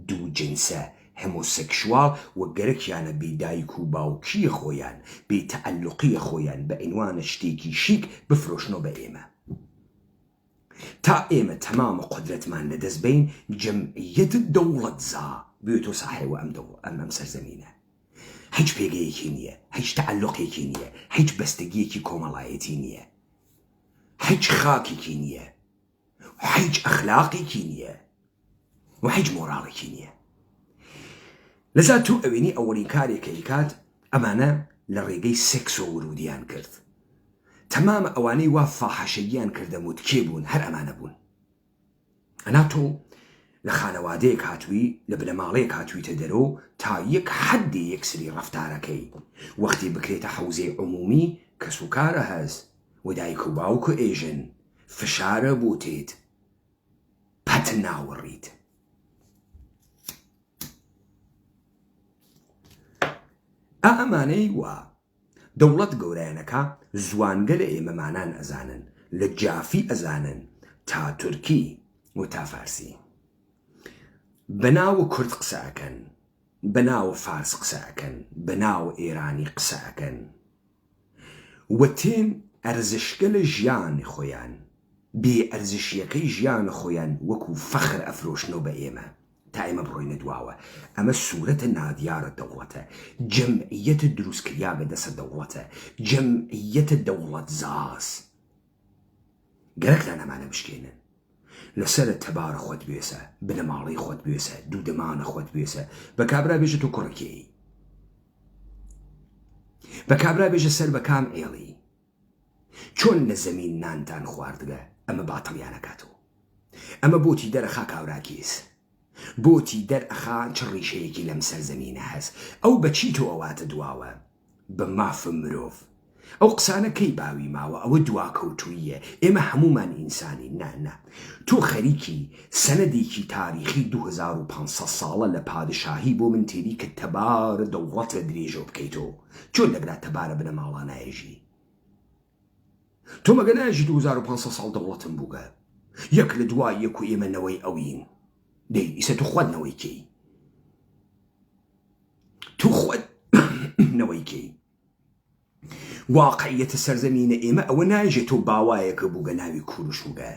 دوو جنسە هەمۆسێکشوال وە گەرەکیانە بێدایک و باوکی خۆیان بێتەعەلقی خۆیان بە ئینوانە شتێکی شیک بفرۆشنەوە بە ئێمە تا ئێمە تەمامە قودرەتمان لەدەست بین جەمعیەت دەوڵەت زا بێتۆ ساحێوە ئەم سەرزەمینە هیچ پێگەیەکی نییە هیچ تەعەلقێکی نییە هیچ بەستگیەکی کۆمەڵایەتی نییە هیچ خاکێکی نییە هیچ ئەخلاقێکی نییە و هیچ مۆراڵێکی نییە لەزا تو ئەوێنی ئەوەڵین کارێکە هیکات ئەمانە لە ڕێگەی سێکسۆ ورودیان کرد تەمامە ئەوانەی وا فاحەشەییان کردەموت کێ بوون هەر ئەمانە بوون ئەنا تۆ لە خانەوادەیەک هاتووی لە بنەماڵەیەک هاتوویتە دەرەوە تا یەک حەدی یەکسری ڕەفتارەکەی وەختی بکرێتە حەوزەی عمومی کەس و کارە هەست و دایک و باوک و ئێژن فشارە بۆ تێت پەت ناوەڕیت ئەمانەی وا دەوڵەت گەورەیانەکە زوانگە لە ئێمەمانان ئەزانن لە جافی ئەزانن تا تورکی و تا فارسی بەناوە کورد قسە ئەکەن بەناوە فارس قسە ئەکەن بەناوە ئێرانی قسە ئەکەن و تێن ئەرزشکە لە ژیانی خۆیان بێ ئەرزشیەکەی ژیانە خۆیان وەکو فەخر ئەفرۆشنەوە بە ئێمە تا ئێمە بڕۆینە دواوە ئەمە سوورەتە نادیارە دەوڵەتە جەمعیەتە دروستکریا بەدەسە دەوڵەتە جەمعیەتە دەوڵەت زاز گەرەکتان ئەمانە بشکێنن لەسەرە تەبارە خۆت بێسە بنەماڵی خۆت بێسە دوودەمانە خۆت بێسە بە کابرا بێژە تۆ کوڕەکێی بە کابرا بێژە سەر بە کام ئێڵی چۆن لە زەمین نانتان خواردگە ئەمە باتڵیانەکاتەوە ئەمە بۆتی دەرەخا کاوراکیس بۆتی دەرئەخا چ ڕیشەیەکی لەم سەرزەمینە هەست ئەو بەچی تۆ ئەواتە دواوە بە مافە مرۆڤ ئەو قسانە کەی باوی ماوە ئەوە دواکەوتویە ئێمە هەمومان ئینسانی نانە تۆ خەریکی سەنەدێکی تاریخی 2500 ساڵە لە پادشاهی بۆ من تێری کە تەبارە دەوڵەتە درێژە بکەیتەوە چۆن لەگرا تەبارە بنە ماڵانایەژی تۆ مەگە ناژی 2500 ساڵ دەوڵەتم بووگە یەک لە دوای یەک و ئێمە نەوەی ئەوین دەی ئیسە تو خۆت نەوەی کەی تو خۆت نەوەی کەی واقعیەتە سەرزەمینە ئێمە ئەوە ناژێت تۆ باوایەکە بووگە ناوی کوروش بووگە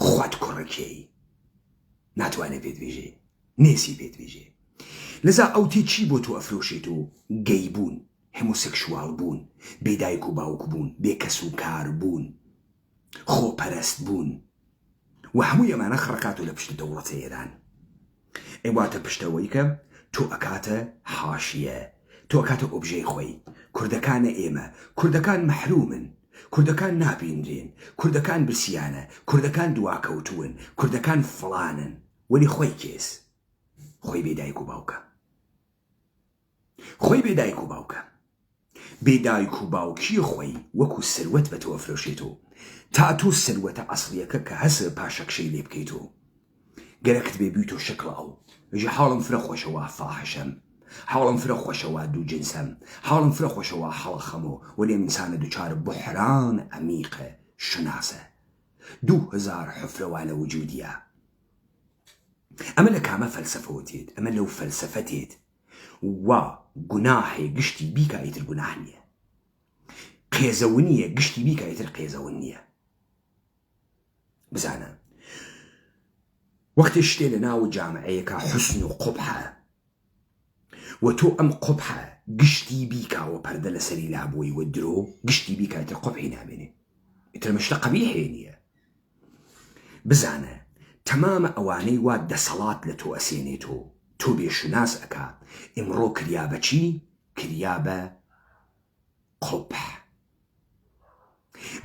خۆت کوڕەکەی ناتوانێت پێت بێژێ نێسی پێت بێژێ لەذا ئەو تێ چی بۆ تۆ ئەفرۆشێت و گەی بوون هۆمۆسێکشواڵ بوون بێدایک و باوک بوون بێکەس و کار بوون خۆپەرست بوون و هەمووی ئەمانە خڕکات و لە پشت دەوڵەتە ئێران ئێواتە پشتەوەی کە تۆ ئەکاتە حاشیە تۆ ئەکاتە ئۆبژەی خۆی کوردەکانە ئێمە کوردەکان مەحرومن کوردەکان نابیندرێن کوردەکان برسیانە کوردەکان دواکەوتوون کوردەکان فڵانن وەلی خۆی کێس خۆی بێدایک و باوکە خۆی بێدایک و باوکە بێدایک و باوکی خۆی وەکو سروەت بە تۆ ئەفرۆشێتەوە تا تۆ سروەتە ئەسڵیەکە کە هەسە پاشەکشەی لێ بکەیتەوە گەرەکت بێ بیتۆ شکڵ ئەو ژە حاڵم فرە خۆشەوە فاحشەم حاڵم فرە خۆشەوە دوو جنسەم حاڵم فرە خۆشەوە هەڵخەمەوە وەلێ ئینسانە دووچارە بوحران عەمیقە شناسە 2000 حفرەوە لە وجودیە ئەمە لە کامە فەلسەفەوە تێت ئەمە لەو فەلسەفە تێت وا گوناحێ گشتی بیکە ئیتر گوناح نییە قێزەون نییە گشتی بیکە ئیتر قێزەون نییە بزانە وەختی شتێ لە ناو جامعەیەکە حوسن و قوبحە و تۆ ئەم قوبحە گشتی بیکاوە پەردە لەسەری لابۆی و درۆ گشتی بیکە ئیتر قوبحی نامێنێ ئیتر مەشتە قەبیحێ نییە بزانە تەمامە ئەوانەی وا دەسەڵات لە تۆ ئەسێنێتەوە تۆ بێشناس ئەکا ئمڕۆ کریا بە چی؟ کریا بە قوبح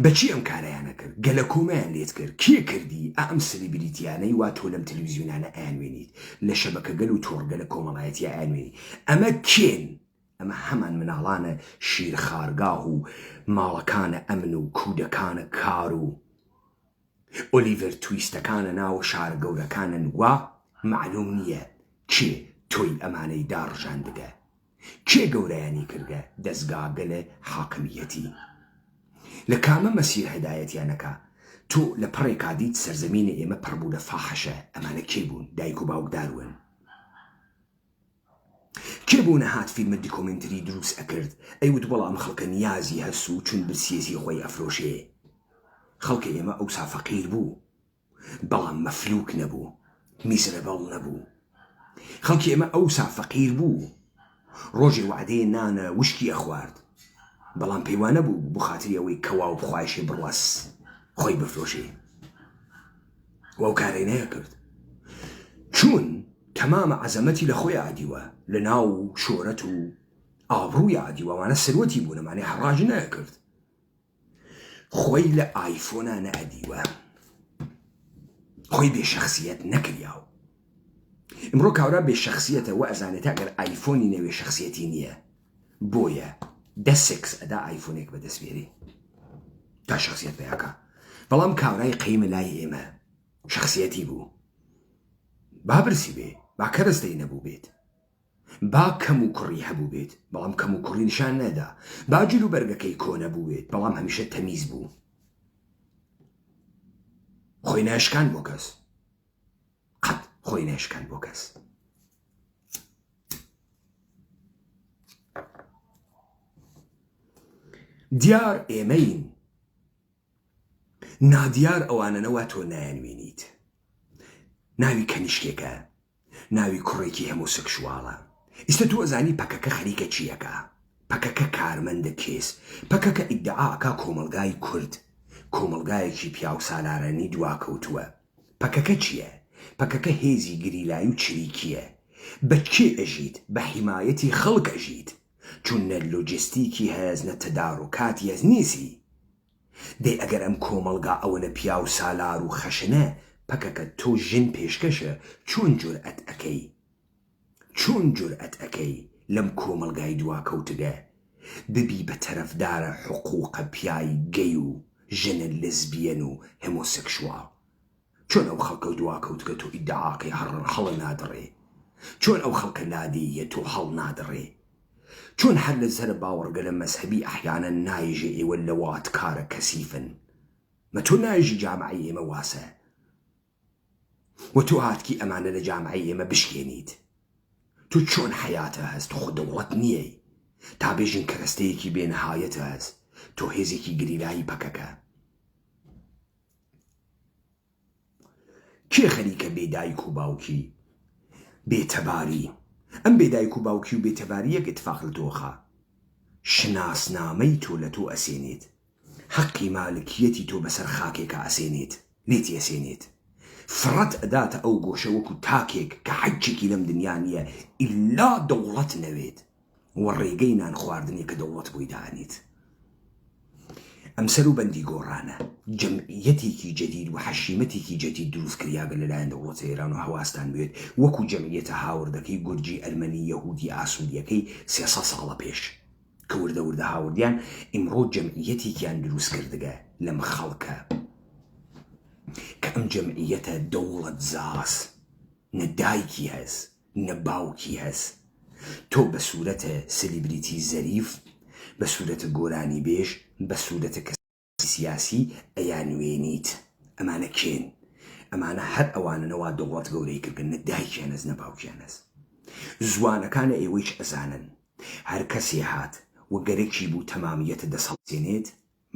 بەچی ئەم کارەیانە کرد گەلە کۆمەیان لێت کرد کێ کردی ئەم سلیبریتیانەی وا تۆ لەم تەلەڤیزیۆنانە ئەیانوێنیت لە شەبەکە گەل و تۆڕگە لە کۆمەڵایەتیە ئەیانوێنی ئەمە کێن ئەمە هەمان مناڵانە شیرخارگاه و ماڵەکانە ئەمن و کودەکانە کار و ئۆلیڤەر تویستەکانە ناوە شارە گەورەکانن وا معلوم نییە کێ تۆی ئەمانەی داڕژان بگە کێ گەورەیانی کردگە دەستگاگە لە حاکمیەتی لە کامە مەسیر هەدایەتیانەکە تۆ لە پڕێکا دیت سەرزەمینە ئێمە پڕبوو لە فاحشە ئەمانە کێ بوون دایک و باوکداروون کێ بوونە هات فیلمە دیکۆمنتری دروست ئەکرد ئەیوت بەڵام خەڵکە نیازی هەست و چون برسیێزی خۆی ئەفرۆشێ خەڵکە ئێمە ئەوسا فەقیر بوو بەڵام مەفلوک نەبوو میزرەبەڵ نەبوو خەڵکی ئێمە ئەوسا فەقیر بوو ڕۆژێ وعدەیە نانە وشکی ئەخوارد بەڵام پەیوانە بوو بخاتری ئەوەی کەوا و بخوایشێ بڕواس خۆی بفرۆشێ وەو کارەی نەیەکرد چون تەمامە عەزەمەتی لە خۆی ئادیوە لە ناو شۆرەت و ئابڕووی ئادیوەوانە سروەتی بوون ئەمانەی هەڕاج نەیەکرد خۆی لە ئایفۆنە نەئەدیوە خۆی بێشەخسیەت نەکریاو ئمڕۆ کاورا بێشەخسیەتە وە ئەزانێت ئەگەر ئایفۆنی نەوێ شەخسیەتی نییە بۆیە دەسێکس ئەدا ئایفۆنێک بەدەستێری تا شخصیت بەیاکە بەڵام کاورای قەیمە لای ئێمە شخصیەتی بوو با برسی بێ با کەرەستەی نەبوو بێت با کەم و کوڕی هەبوو بێت بەڵام کەم و کوڕی نیشان نەدا با جل و بەرگەکەی کۆنە بوو بێت بەڵام هەمیشە تەمیز بوو خۆی ناشکان بۆ کەس قەت خۆی ناشکان بۆ کەس دیار ئێمەین نادیار ئەوانەنەوە تۆ نایانوێنیت ناوی کەنیشکێکە ناوی کوڕێکی هەمۆسێکشواڵە ئێستا تۆ ئەزانی پەکەکە خەریکە چیەکە پەکەکە کارمەندە کێس پەکەکە ئیدعاکە کۆمەلگای کورد کۆمەلگایەکی پیاو سالارانی دواکەوتووە پەکەکە چییە؟ پەکەکە هێزی گریلای و چریکیە بە کێ ئەژیت بە حیمایەتی خەڵک ئەژیت چون نە لۆجستیکی هەز نە تەدارۆکاتی هەز نیسی دەی ئەگەر ئەم کۆمەڵگا ئەوەنە پیا و سالار و خەشنە پەکەکە تۆ ژن پێشکەشە چۆن جورئەت ئەەکەی لەم کۆمەڵگای دواکەوتگە ببی بە تەرەفدارە حقوقە پیای گەی و ژنە لەزبیەن و هەمۆسێکشواڵ چۆن ئەو خەڵکە دواکەوتگە تۆ ئیدعاکەی هەڵ نادڕێ چۆن ئەو خەڵکە لادەیە تۆ هەڵ نادڕێ چۆن هەر لەسەر باوەڕگە لە مەزهەبی ئەحیانە نایژێ ئێوە لە واتکارە کەسیفن مە تۆ نایژی جامعی ئێمە واسە و تۆ هاتکی ئەمانە لە جامعی ئێمە بشکێنیت تۆ چۆن حەیاتە هەست تۆ خۆ دەوڵەت نییەی تا بێژین کەرەستەیەکی بێنهایەتە هەست تۆ هێزێکی گریلایی پەکەکە کێ خەریکە بێدایک و باوکی بێتەباری ئەم بێدایک و باوکی و بێتەباری یەک اتفاق لە تۆخە شناسنامەی تۆ لە تۆ ئەسێنێت حەقی مالکیەتی تۆ بەسەر خاکێکە ئەسێنێت لێتی ئەسێنێت فرەت ئەداتە ئەو گۆشە وەکو تاکێک کە حەجێکی لەم دنیا نییە ئیلا دەوڵەت نەوێت وە ڕێگەی نان خواردنێ کە دەوڵەت بۆی دانیت ئەم سەر و بەندی گۆڕانە جەمعیەتێکی جەدید و حەشیمەتێکی جەدید دروست کریاگە لەلایەن دەوڵەتە ئێران و هەواستان بێت وەکو جەمعیەتە هاوردەکەی گورجی ئەرمەنی یەهودی ئاسوودیەکەی 300 ساڵە پێش کە وردە هاوردیان ئیمڕۆ جەمعیەتێکیان دروست کردگە لەم خەڵکە کە ئەم جەمعیەتە دەوڵەت زاس نە دایکی هەست نە باوکی هەست تۆ بە سوورەتە سلیبریتی زەریف بە سوورەتە گۆرانی بێژ بە سوورەتە کەسی سیاسی ئەیانوێنیت ئەمانە کێن ئەمانە هەر ئەوانەوە دەوڵەت گەورەی کردن نە دایکیان هەست نە باوکیان هەست زوانەکانە ئێوەیش ئەزانن هەر کەسێ هات و گەرەکی بوو تەمامیەتە دەسەڵسێنێت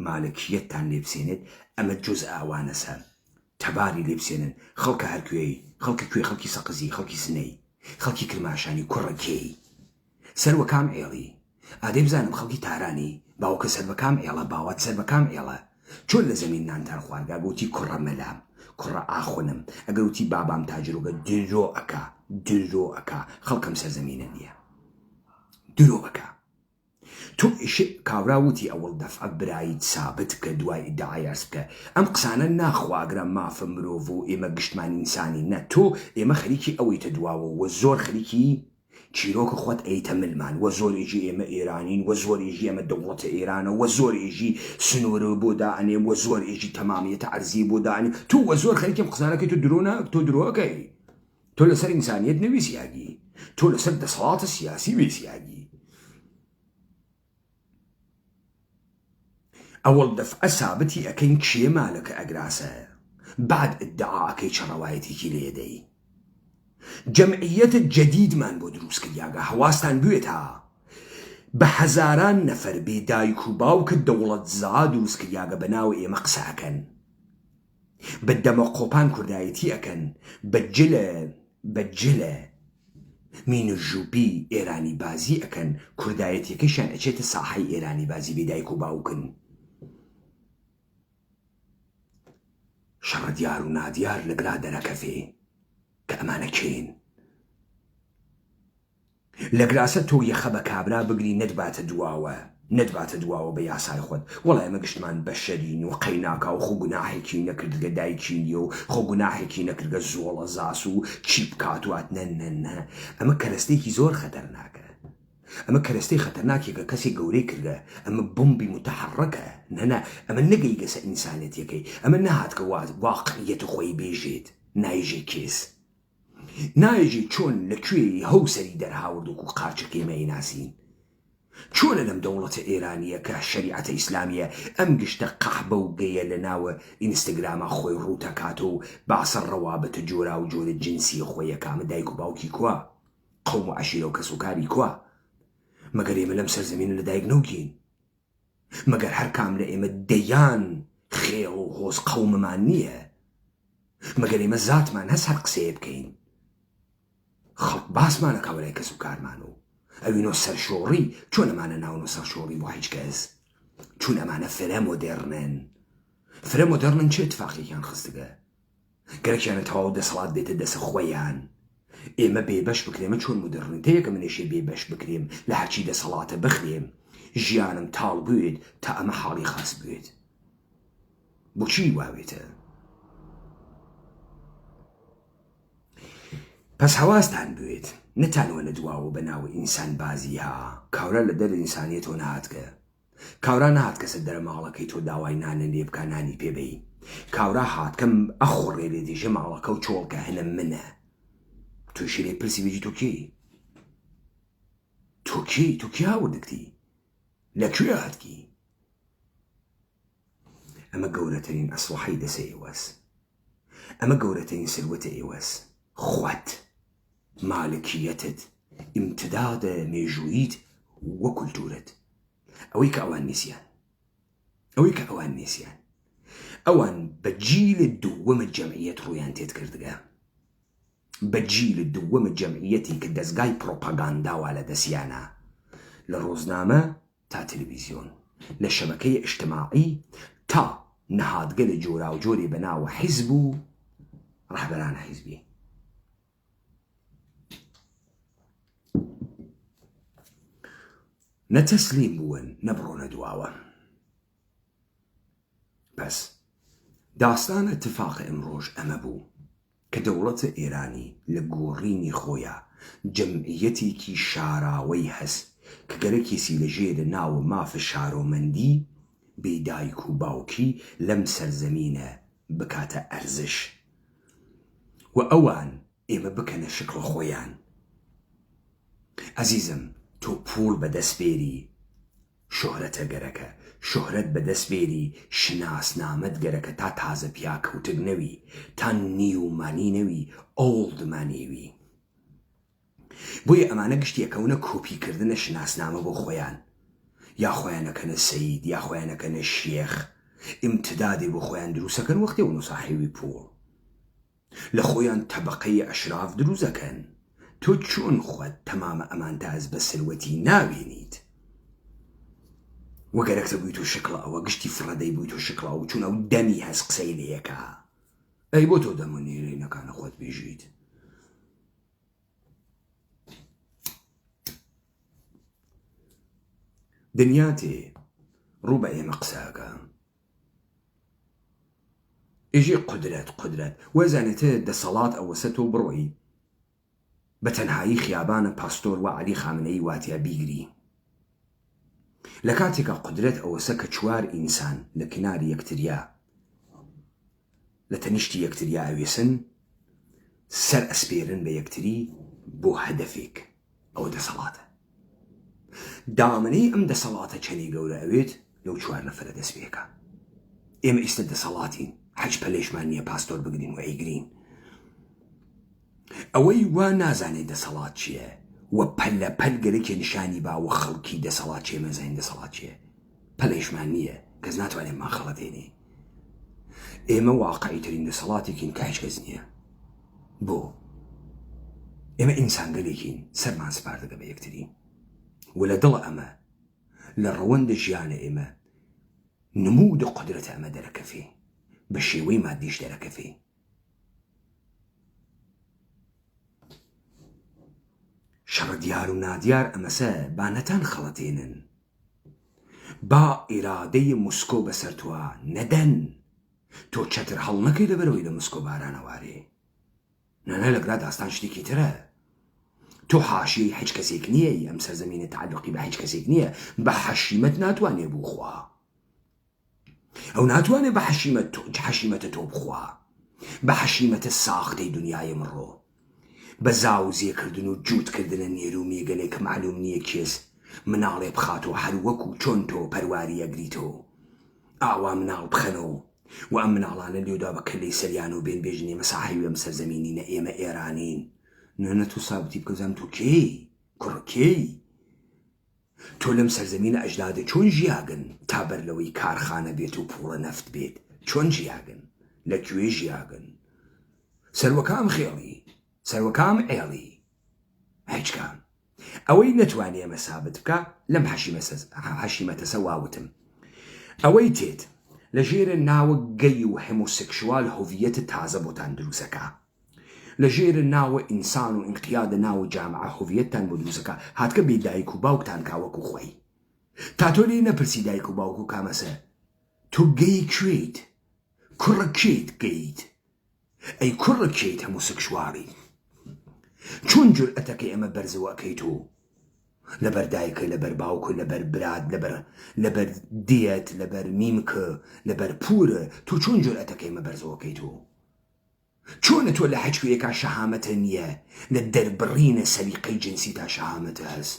مالکیەتتان لێبسێنێت ئەمە جۆز ئاوانەسە تەباری لێبسێنن خەڵکە هەرکوێی خەڵکە کوێ خەڵکی سەقزی خەڵکی سنەی خەڵکی کرماشانی کوڕەکێی سەر وەکام ئێڵی ئادەی بزانم خەڵکی تارانی باوکە سەر بەکام ئێڵە باوات سەر بەکام ئێڵە چۆن لە زەمین نانتان خواردگا گوتی کوڕە مەلام کوڕە ئاخونم ئەگەر وتی بابام تاجرۆگە درۆ ئەکا خەڵکەم سەر زەمینە نییە درۆ ئەکا تۆ کاوراوتی ئەوڵ دەفع برایت سابت کە دوای ئیدعای ئەرز بکە ئەم قسانە ناخواگرە مافە مرۆڤ و ئێمە گشتمان ئینسانی نە تۆ ئێمە خەریکی ئەوەی تە دواوە وە زۆر خەریکی چیرۆکە خۆت ئەیتە ملمان وە زۆرێژی ئێمە ئێرانین وە زۆرێژی ئەمە دەوڵەتە ئێرانە وە زۆرێژی سنوورە بۆ دائنێ وە زۆرێژی تەمامیەتە عەرزی بۆ دائنێ تۆ وە زۆر خەریکی ئەم قسانەکەی تۆ درۆەکەی تۆ لەسەر ئینسانیەت نەویسیاگی تۆ لەسەر دەسەڵاتە سیاسی ویسیاگی ئەوڵ دەفعە سابتی ئەەکەین کێ مالەکە ئەگراسە بعد ئیدعاکەی چڕەوایەتێکی لێدەی جەمعیەتە جەدیدمان بۆ دروست کردیاگە هەواستان بوێتە بە هەزاران نەفەر بێدایک و باوکە دەوڵەت زا دروست کردیاگە بەناو ئێمە قسەکەن بە دەمە قۆپان کوردایەتی ئەەکەن بەجلە مین و ژوبی ئێرانی بازی ئەەکەن کوردایەتیەکەیشان ئەچێتە ساحەی ئێرانی بازی بێدایک و باوکن شەڕە دیار و نادیار لەگرا دەرەکەفێ کە ئەمانە کێن لە گراسە تۆ یەخە بە کابرا بگری نەتباتە دواوە بە یاسای خۆت وەڵای ئەمە گشتمان بەشەرین و قەیناکا و خۆ گوناحێکی نەکردگە دایکی نیە و خۆ گوناحێکی نەکردگە زۆڵە زاس و چی بکات وات نە ئەمە کەرەستێکی زۆر خەتەرناکە ئەمە کەرەستەی خەتەرناکێکە کەسێک گەورەی کردە ئەمە بمبی متحڕەکە نەنا ئەمە نەگەیگەسە ئینسانێتیەکەی ئەمە نەهاتکە واقعیەتە خۆی بێژێت نایژێ کێس نایژێ چۆن لەکوێی هەوسەری دەرهاوردوک و قاچەکەی مەیناسین چۆنە لەم دەوڵەتە ئێرانیە کە شەریعەتە ئیسلامیە ئەم گشتە قەحبە و گەیە لە ناوە ئینستاگرامە خۆی ڕووتەکات و باسە ڕەوابەتە جۆرا و جۆرە جنسی خۆی یەکامە دایک و باوکی کووە قەوم و عەشیرە و کەسوکاری کووە مەگەر ئێمە لەم سەرزەمینە لە دایک نەوگین مەگەر هەر کام لە ئێمە دەیان خێڵ و هۆز قەوممان نییە مەگەر ئێمە زاتمان هەست هەر قسەیە بکەین خەڵک باسمانە کاوەلای کەسوکارمان و ئەوینۆ سەرشۆڕی چۆن ئەمانە ناونۆ سەرشۆڕی بۆ هیچ کەس چون ئەمانە فرە مۆدێرنن چێ اتفاقێکیان خستگە گەرەکیانە تەواو دەسەڵات بێتە دەسە خۆیان ئێمە بێبەش بکرێمە چۆن مدرنتەیە کە منێشێ بێبەش بکرێم لە هەرچی دەسەڵاتە بخرێم ژیانم تاڵ بوێت تا ئەمە حاڵی خاص بوێت بۆچی واوێتە پس هەواستان بوێت نەتانوە لە دواوە بە ناوە ئینسان بازی ها کاورە لە دەر ئینسانیە تۆ نهاتکە کاورا نهات کەسە دەرە ماڵەکەی تۆ داوای نانە لێ بکە نانی پێبەی کاورا هات کەم ئەخۆڕێ لێ دێژە ماڵەکە و چۆڵکە هەنە منە تووشی لێ پرسی بێژی تۆ کی هاوردکتی لەکوێ هاتکی ئەمە گەورەترین ئەسڵحەی دەسە ئێوەس ئەمە گەورەترین سروەتە ئێوەس خوات مالکیەتت ئیمتدادە مێژوویت وە کولتورت ئەوەی کە ئەوان نیسیان ئەوان بە جیل دووەمە جەمعیەت ڕوویان تێت کردگە بە جیل دووەمە جەمعیەتی کە دەستگای پرۆپاگانداوە لە دەستیانە لە ڕۆژنامە تا تەلەڤیزیۆن لە شەبەکەی ئیجتیماعی تا نەهادگە لە جۆرا و جۆرێ بەناوە حیزب و ڕەهبەرانە حیزبی نەتەسلیم بوون نەبڕۆنە دواوە پس داستانە اتفاق ئەمڕۆژ ئەمە بوو کە دەوڵەتە ئێرانی لە گۆڕینی خۆیە جەمعیەتێکی شاراوەی هەست کە گەرەکیسی لەژێرە ناوە مافە شارۆمەندی بێدایک و باوکی لەم سەرزەمینە بکاتە ئەرزش و ئەوان ئێمە بکەنە شکڵ خۆیان ئەزیزم تۆ پوڵ بەدەستبێری شۆهرەتە گەرەکە شۆهرەت بەدەستبێری شناسنامەت گەرەکە تا تازە پیاکەوتک نەوی تا نیومانی نەوی ئۆڵدمانیوی بۆیە ئەمانە گشتیەکەونە کۆپیکردنە شناسنامە بۆ خۆیان یا خۆیانەکەنە سەید یا خۆیانەکەنە شێخ ئیمتدادێ بۆ خۆیان دروستەکەن وەختێ و نوساحیوی پوڵ لە خۆیان تەبەقەی ئەشراف دروستەکەن تۆ چۆن خۆت تەمامە ئەمان تاز بە سروەتی ناوێنیت وەگەرەکتە بووی تۆ شکڵە ئەوە گشتی فڕەدەی بووی تۆ شکڵە و چون ئەو دەمی هەست قسەی لەیەکە ئەی بۆ تۆ دەمونێرەی نەکانە خۆت بێژیت دنیا تێ ڕوو بە ئێمە قساکە ئێژێ قودرەت وەزانێتە دەسەڵات ئەوەسە تۆ بڕۆی بە تەنهایی خیابانە پاستۆر و عەلی خامنەی واتیا بیگری لە کاتێکە قودرەت ئەوەسە کە چوار ئینسان لە کناری یەکتریا لە تەنیشتی یەکتریا ئەوێسن سەر ئەسپێرن بە یەکتری بۆ هەدەفێک ئەوە دەسەڵاتە دامنەی ئەم دەسەڵاتە چەنی گەورە ئەوێت لەو چوار نەفرە دەست پێکە ئێمە ئیستە دەسەڵاتین حەج پەلێشمان نییە پاستۆر بگرین و ئەیگرین ئەوەی وا نازانێت دەسەڵات چییە وە پەلە پەل گەرەکێ نیشانی باوە خەڵکی دەسەڵات چیە مەزین دەسەڵات چییە پەلێشمان نییە کەس ناتوانێت مان خەڵەتێنێ ئێمە واقعی ترین دەسەڵاتێکین کە هیچ کەس نییە بۆ ئێمە ئینسانگەلێکین سەرمان سپاردەگە بە یەکتری و لە دڵ ئەمە لە ڕەوەندە ژیانە ئێمە نمود قودرەتە ئەمە دەرەکەفێ بە شێوەی مادیش دەرەکەفێ شەڕە دیار و نادیار ئەمەسە با نەتان خەڵەتێنن با ئیرادەی موسکۆ بەسەر توە نەدەن تۆ چەتر هەڵ نەکەی لەبەرەوەی لە موسکۆ بارانەوارێ نەنە لەگرا داستان شتێکی ترە تۆ حاشیەی هیچ کەسێک نییە ئەم سەرزەمینە تعلقی بە هیچ کەسێک نییە بە حەشیمەت ناتوانێ بووخوا ئەو ناتوانێ بە حەشیمەتە تۆ بخوا بە حەشیمەتە ساختەی دنیای مرۆ بە زاوزێکردن و جووتکردنە نێرو میگەلێک معلوم نییە کێس مناڵێ بخاتۆ هەر وەکو چۆن تۆ پەرواری ئەگریتۆ ئاوا مناڵ بخەنەوە و ئەم مناڵانە لێودا بە کلەی سەریان و بێن بێژنێ مەساحیوی ئەم سەرزەمینینە ئێمە ئێرانین نوێنە تۆ سابتی بکەزام تۆ کێی کوڕکێی تۆ لەم سەرزەمینە ئەجدادە چۆن ژیاگن تا بەر لەوەی کارخانە بێت و پوڵە نەفت بێت چۆن ژیاگن لەکوێ ژیاگن سەروەکام خێڵی سەروەکام ئێڵی هیچ کام ئەوەی نەتوانێ ئەمە سابت بکە لەم حەشیمەتە سەواوتم ئەوەی تێت لە ژێرە ناوە گەی و هەموسێکشوال هۆڤیەتە تازە بۆتان دروستەکە لەژێرە ناوە ئینسان و ئینقیادە ناوە جامعە هوڤیەتتان بۆ دروستەکە هاتکە بێ دایک و باوکتان کاوەکو خۆی تا تۆ لێ نەپرسی دایک و باوک و کامەسە تۆ گەی کوێیت کوڕە کێیت گەیت ئەی کوڕە کێیت هەموو سکشواری چۆن جورئەتەکەی ئەمە بەرزەوەکەی تۆ لەبەر دایکە لەبەر باوکە لەبەر براد لەبەر دیەت لەبەر میمکە لەبەر پورە تۆ چۆن جورئەتەکەی ئەمە بەرزەوەکەی تۆ چۆنە تۆ لە هەچکوێکا شەهامەتە نییە لە دەربڕینە سەلیقەی جنسی تا شەهامەتە هەست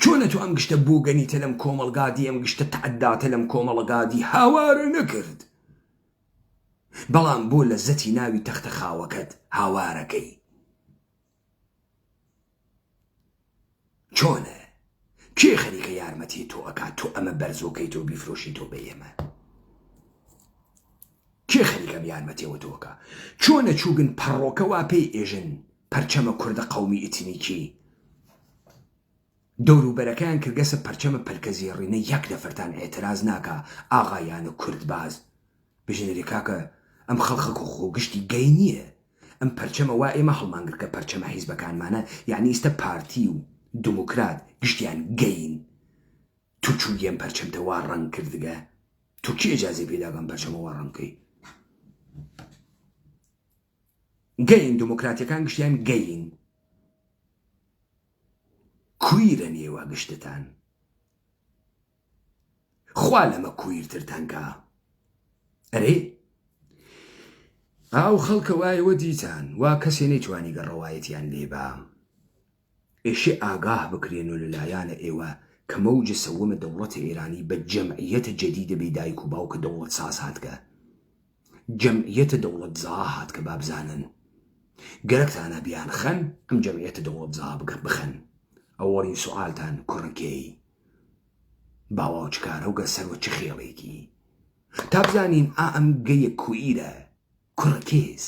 چۆنە تۆ ئەم گشتە بووگەنیتە لەم کۆمەڵگادی ئەم گشتە تەعەداتە لەم کۆمەڵگادی هاوارە نەکرد بەڵام بۆ لەزەتی ناوی تەختە خاوەکەت هاوارەکەی چۆنە کێ خەریکە یارمەتی تۆ ئەکات تۆ ئەمە بەرزۆکەی تۆ بیفرۆشی تۆ بە ئێمە کێ خەریکەم یارمەتیەوە تۆکە چۆنە چووگن پەڕۆکە وا پێی ئێژن پەرچەمە کوردە قەومی ئیتنیکی دەوروبەرەکەیان کردگەسە پەرچەمە پەرکەزیێڕینە یەک نەفەرتان ئێتراز ناکە ئاغایانە کورد باز بژنێری کاکە ئەم خەڵخە خۆ گشتی گەی نییە ئەم پەرچەمە وا ئێمە هەڵمانگر کە پەرچەمە حیزبەکانمانە یعنی ئێستا پارتی و دموکرات گشتیان گەین تو چووگەم پەرچەمتە وا ڕەنگ کردگە تو کی ئەجازەی پێداگەم پەرچەمە وا ڕەنگکەی گەین دموکراتیەکان گشتیان گەین کویرە نێوە گشتتان خوا لەمە کویرترتانکە ئەرێ ئاو خەڵکە وایەوە دیتان وا کەسێ نەیتوانی گەڕەوایەتیان لێبا ئێشێ ئاگاه بکرێن و لەلایەنە ئێوە کە مەوجە سەوەمە دەوڵەتە ئێرانی بە جەمعیەتە جەدیدە بێ دایک و باوکە دەوڵەت ساز هاتکە جەمعیەتە دەوڵەت زا هاتکە بابزانن گەرەکتانە بیان خەن ئەم جەمعیەتە دەوڵەت زا بخەن ئەوەڵی سوالتان کوڕکەی باوا چکارە و گەسەرەوە چ خێڵێکی تا بزانین ئەم گەیە کوئیرە کوڕکێز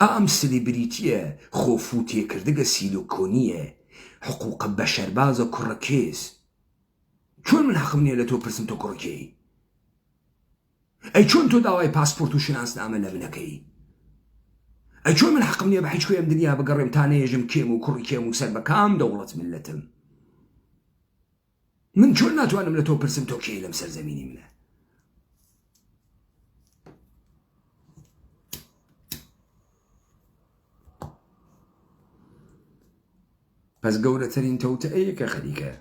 ئەم سلیبریتیە خۆفوتێکردگە سیلۆکۆنیە حقوقە بەشەربازە کوڕکێز چۆن من حەقم نییە لە تۆ پرسم تۆ کوڕکەی ئەی چۆن تۆ داوای پاسپۆرت و شناسنامە لە بنەکەی ئەی چۆن من حەقم نییە بە هیچ کوێم دنیا بگەڕێم تا نەیەژم کێم و کوڕی کێم و سەر بە کام دەوڵەت ملەتم من چۆن ناتوانم لە تۆ پرسم تۆ کێی لەم سەرزەمینی منە پس گەورەترین تەوتە ئەیەکە خەریکە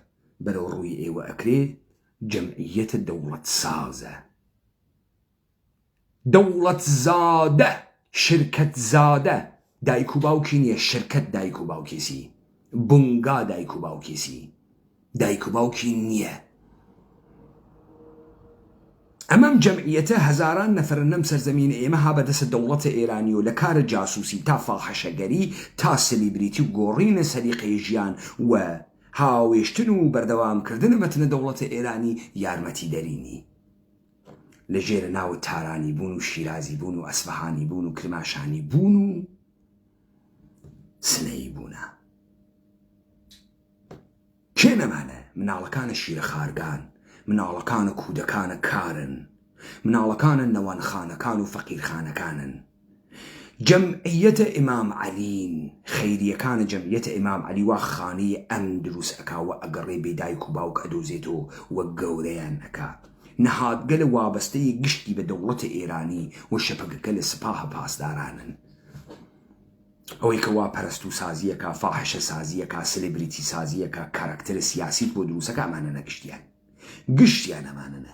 بەرەو ڕووی ئێوە ئەکرێت جەمعیەتە دەوڵەت سازە دەوڵەت زادە شرکەت زادە دایک و باوکی نییە شرکەت دایک و باوکیسی بنگا دایک و باوکیسی دایک و باوکی نییە ئەمەم جەمعیەتە هەزاران نەفرن نەم سەرزەمینە ئێمە ها بەدەستە دەوڵەتە ئێرانی و لە کارە جاسووسی تا فاحشەگەری تا سلیبریتی و گۆڕینە سەریقەی ژیان و هاوێشتن و بەردەوامکردنە مەتنە دەوڵەتە ئێرانی یارمەتی دەرینی لە ژێرە ناوە تارانی بوون و شیرازی بوون و ئەسفەهانی بوون و کرماشانی بوون و سنەی بوونە کێ نەمانە مناڵەکانە شیرە خارگان مناڵەکانە کودەکانە کارن مناڵەکانە نەوانخانەکان و فەقیرخانەکانن جەمعیەتە ئیمام عەلین خەیریەکانە جەمعیەتە ئیمام عەلی وا خانەی ئەم دروست ئەکاوە ئەگەڕێ بێ دایک و باوک ئەدۆزێتەوە وە گەورەیان ئەکا نەهادگە لە وابەستەی گشتی بە دەوڵەتە ئێرانی و شەپەکەکە لە سپاهە پاسدارانن ئەوەی کە وا پەرست و سازیەکە فاحشە سازیەکە سلیبریتی سازیەکە کارکتەرە سیاسیت بۆ دروستەکە ئەمانە نەگشتیان گشتیان ئەمانەنە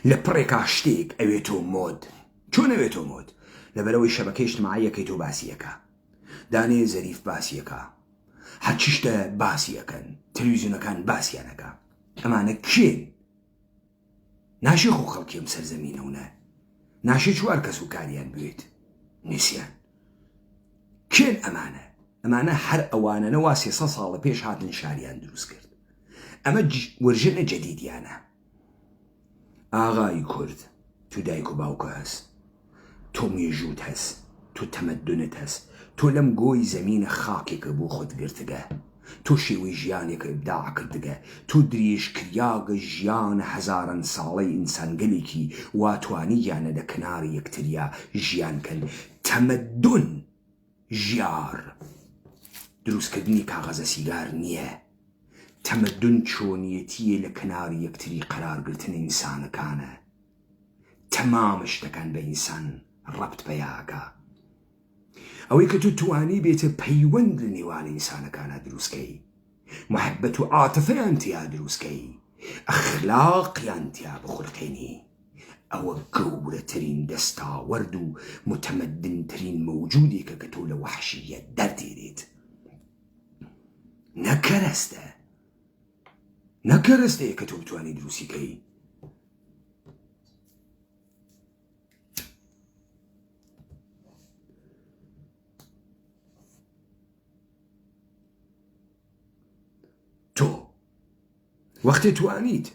لە پڕێکا شتێک ئەوێتۆ مۆد چۆن ئەوێتۆ مۆد لەبەرەوەی شەبەکەی اجتماعیەکەی تۆ باسیەکە دانێ زەریف باسیەکە هەرچی شتە باسیەکەن تەلەڤیزیۆنەکان باسییانەکە ئەمانە کێن ناشێ خۆ خەڵکی ئەم سەرزەمینەونە ناشێ چوار کەس و کاریان بوێت نیسیان کێن ئەمانە هەر ئەوانە وا 300 ساڵە پێش هاتن شاریان دروست کرد ئەمە وەرژنە جەدیدیانە ئاغای کورد تو دایک و باوکە هەست تۆ مێژووت هەست تۆ تەمەدونت هەست تۆ لەم گۆی زەمینە خاکێکە بۆ خۆت گرتگە تۆ شێوەی ژیانێکە ئبداع کردگە تۆ درێژکریاگە ژیان هەزاران ساڵەی ئینسانگەلێکی واتوانییانە لە کناری یەکتریا ژیانکەن تەمەدون ژیار دروستکردنی کاغەزە سیگار نییە تەمەدون چۆنیەتیە لە کناری یەکتری قەرارگرتن ئینسانەکانە تەمامە شتەکان بە ئینسان ڕەبت بەیاکە ئەوەی کە تۆ توانی بێتە پەیوەند لە نێوان ئینسانەکانە دروستکەی محەبەت و عاتفەیان تیا دروستکەی ئەخلاقیان تیا بخورقێنی ئەوە گەورەترین دەستاوەرد و متەمەدنترین مەوجودێکە کە تۆ لە وەحشیەت دەردێنیت نەکەرەستەیە کە تۆ بتوانی دروستیکەی تۆ وەختێ توانیت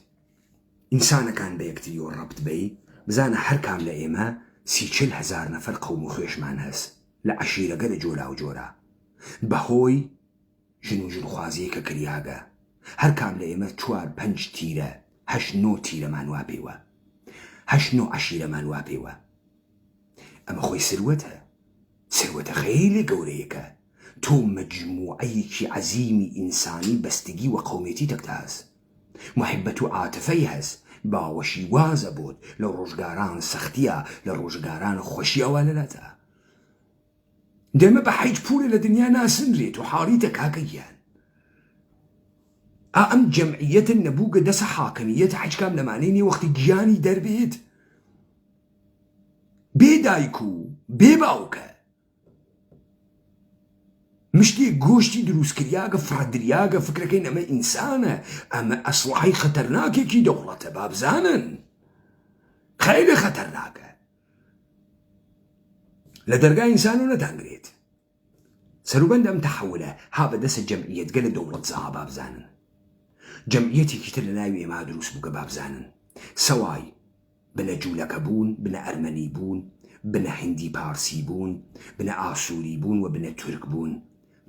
ئینسانەکان بە یەکتریەوە ڕەبت بەی بزانە هەر کام لە ئێمە 30-40,000 نەفەر قەوم و خوێشمان هەست لە عەشیرەگە لە جۆرا و جۆرە بەهۆی ژن و ژنخوازیەکە کریاگە هەر کام لە ئێمە 4-5 تیرە 8-9 تیرەمان وا پێوە 8-9 عەشیرەمان وا پێوە ئەمە خۆی سروەتە خەیلی گەورەیەکە تۆ مەجموعەیەکی عەزیمی ئینسانی بەستگی و قەومێتی تەکتە هەست محبەت و عاتفەی هەست باوەشی وازە بۆت لە ڕۆژگاران سەختیە لە ڕۆژگاران خۆشیەوە لەلاتە دەمە بە حیچ پولە لە دنیا ناسنرێت و حاڵیتە کاکەیان ئەم جەمعیەتە نەبووگە دەسە حاکمیەت حیچکام لەمانەی نێ وەختی گیانی دەربێت بێ دایک و بێ باوکە مشتێک گۆشتی دروستکریاگە فرەدریاگە فکرەکەی ئەمە ئینسانە ئەمە ئەسڵحەی خەتەرناکێکی دەوڵەتە بابزانن خەیلی خەتەرناکە لە دەرگای ئینسان و نەدانگرێت سەروبەند ئەم تەحەولە ها بەدەسە جەمعیەتگە لە دەوڵەت زاها بابزانن جەمعیەتێکی تر لە ناوی ئێمە دروست بووکە بابزانن سەوای بنە جوولەکە بوون بنە ئەرمەنی بوون بنە هندی پارسی بوون بنە ئاسووری بوون و بنە تورک بوون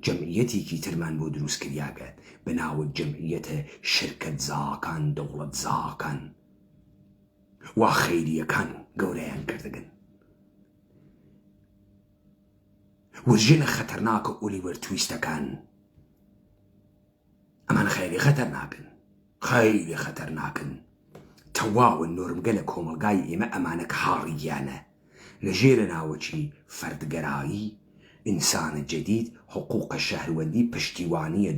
جەمعیەتێکی ترمان بۆ دروستکریاگە بەناوت جەمعیەتە شرکەت زاکان دەوڵەت زاکان وا خەیریەکان گەورەیان کردگن ورژێنە خەتەرناکە ئۆلیڤەر تویستەکان ئەمان خەیلی خەتەرناکن تەواوە نۆرمگە لە کۆمەلگای ئێمە ئەمانە کە هاڕیگیانە لە ژێرە ناوەچی فەردگەرایی ئینسانە جەدید حقوقە شەهروەندی پشتیوانیە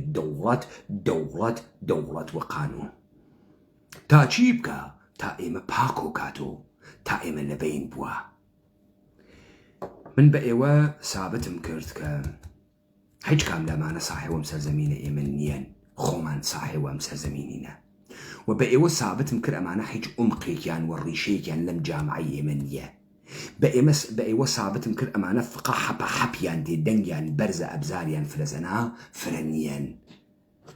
دەوڵەت و قانون تا چی بکە تا ئێمە پاکۆ کاتۆ تا ئێمە لەبەین بووە من بە ئێوە سابتم کرد کە هیچ کام لەمانە ساحێوەم سەرزەمینە ئێمە نیەن خۆمان ساحێوەم سەرزەمینینە و بە ئێوە سابتم کرد ئەمانە هیچ عمقێکیان و ڕیشەیەکیان لەم جامعەی ئێمە نییە بە ئێوە سابتم کرد ئەمانە فقا حەپیان دێ دەنگیان بەرزە ئەبزاریان فرەزەنا فرە نیەن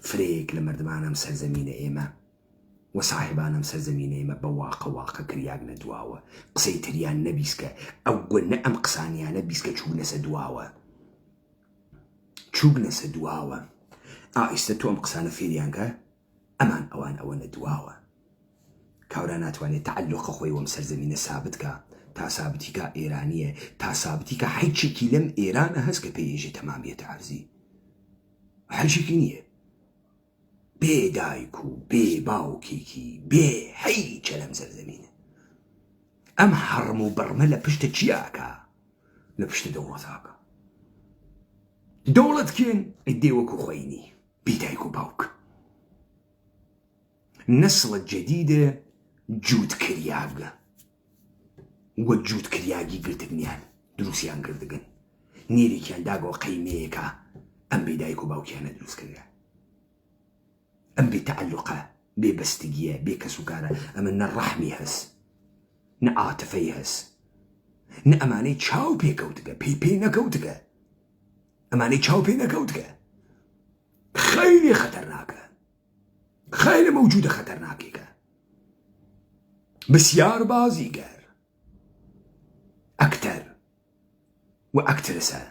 فرێک لە مردمانم سەرزەمینە ئێمە و صاحبانم سەرزەمینە ئێمە بە واقع کریاک نەدواوە قسەی تریان نەبیستکە ئەو گوەنە ئەم قسانیانە بیستکە چوونەسە دواوە ئائیستە تۆ ئەم قسانە فێریانکە ئەمان ئەوان ئەوە نەدواوە کاورا ناتوانێت تعلقە خۆی وەم سەرزەمینە سابتکە تا سابتیکە ئێرانیە تا سابتیکە حیچێکی لەم ئێرانە هەست کە پێیژێ تەمامیەتە عەرزی حیچێکی نییە بێ دایک و بێ باوکێکی بێ هیچە لەم سەرزەمینە ئەم هەڕم و بەڕمە لە پشتە چیاکە لە پشتە دەوڵەتاکە دەوڵەت کێن ئەدێ وەکو خۆینی بێ دایک و باوک نەسڵە جەدیدە جوودکریاگە وە جوودکریاگی گرتگنیان دروستیان کردگن نێرێکیان داگەوە قەیمەیەکە ئەم بێ دایک و باوکیانە دروست کردە ئەم بێ تەعەلوقە بێ بەستگیە بێ کەسوکارە ئەمە نە ڕەحمی هەست نە عاتفەی هەست نە ئەمانەی چاو پێکەوتگە پێ نەکەوتگە ئەمانەی چاو پێ نەکەوتگە خەیلی خەتەرناکە خەیلی مەوجودە خەتەرناکێکە بسیار بازیگەر ئەکتەر و ئەکترسە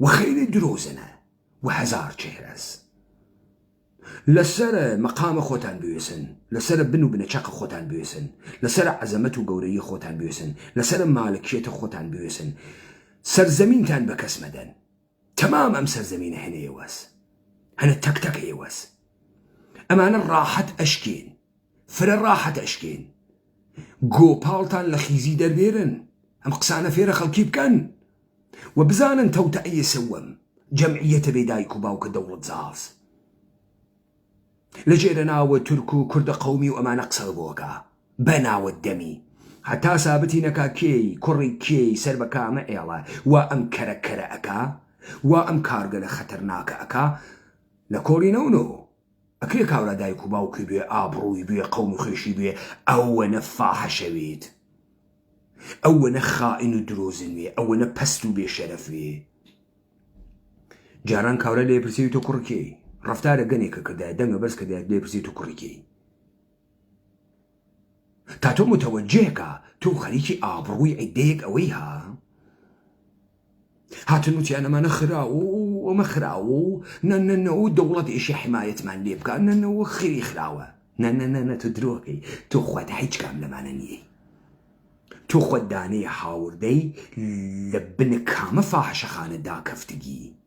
و خەیلی درۆزنە وهزار چهرس لسر مقام خوتان بيوسن لسر بنو بنچق خوتان بيوسن لسر عزمت و گوري خوتان بيوسن لسر مالكيت خوتان بيوسن سرزمين تان بكس مدن تمام ام سرزمين هنا يواس هنا تك يواس اما انا راحت اشكين فر راحت اشكين جو بالتان لخيزي دربيرن ام قسانا فيرا خلقي بكن وبزانا توتا اي سوم جمعية بيدايكو باوك دولة زاز لجيرنا وتركو كرد قومي وما نقصر بوكا بنا والدمي حتى سابتي نكا كي كوري كي سربكا معيلا وام كركر اكا وام كارغل خطرناك اكا لكوري نونو اكي كاولا دايكو باوكي بي ابروي بي قومي خيشي بي او نفاح شويت او نخائن دروزن بي او نبستو بي شرف بي جاران كاولا لي برسيتو كوركي رفتار قنيك كدا دنگا بس كدا لي برسيتو كوركي تاتو متوجهك تو خليكي ابروي عديك اويها هاتنوتي انا ما نخراو ومخراو ننو دولة اشي حماية من ليبكا ننو خيري خراوة نننن تدروكي تو خوات حيج كاملة ما ننيه تو خوات داني حاوردي لبن كام فاحش خانة دا كفتقي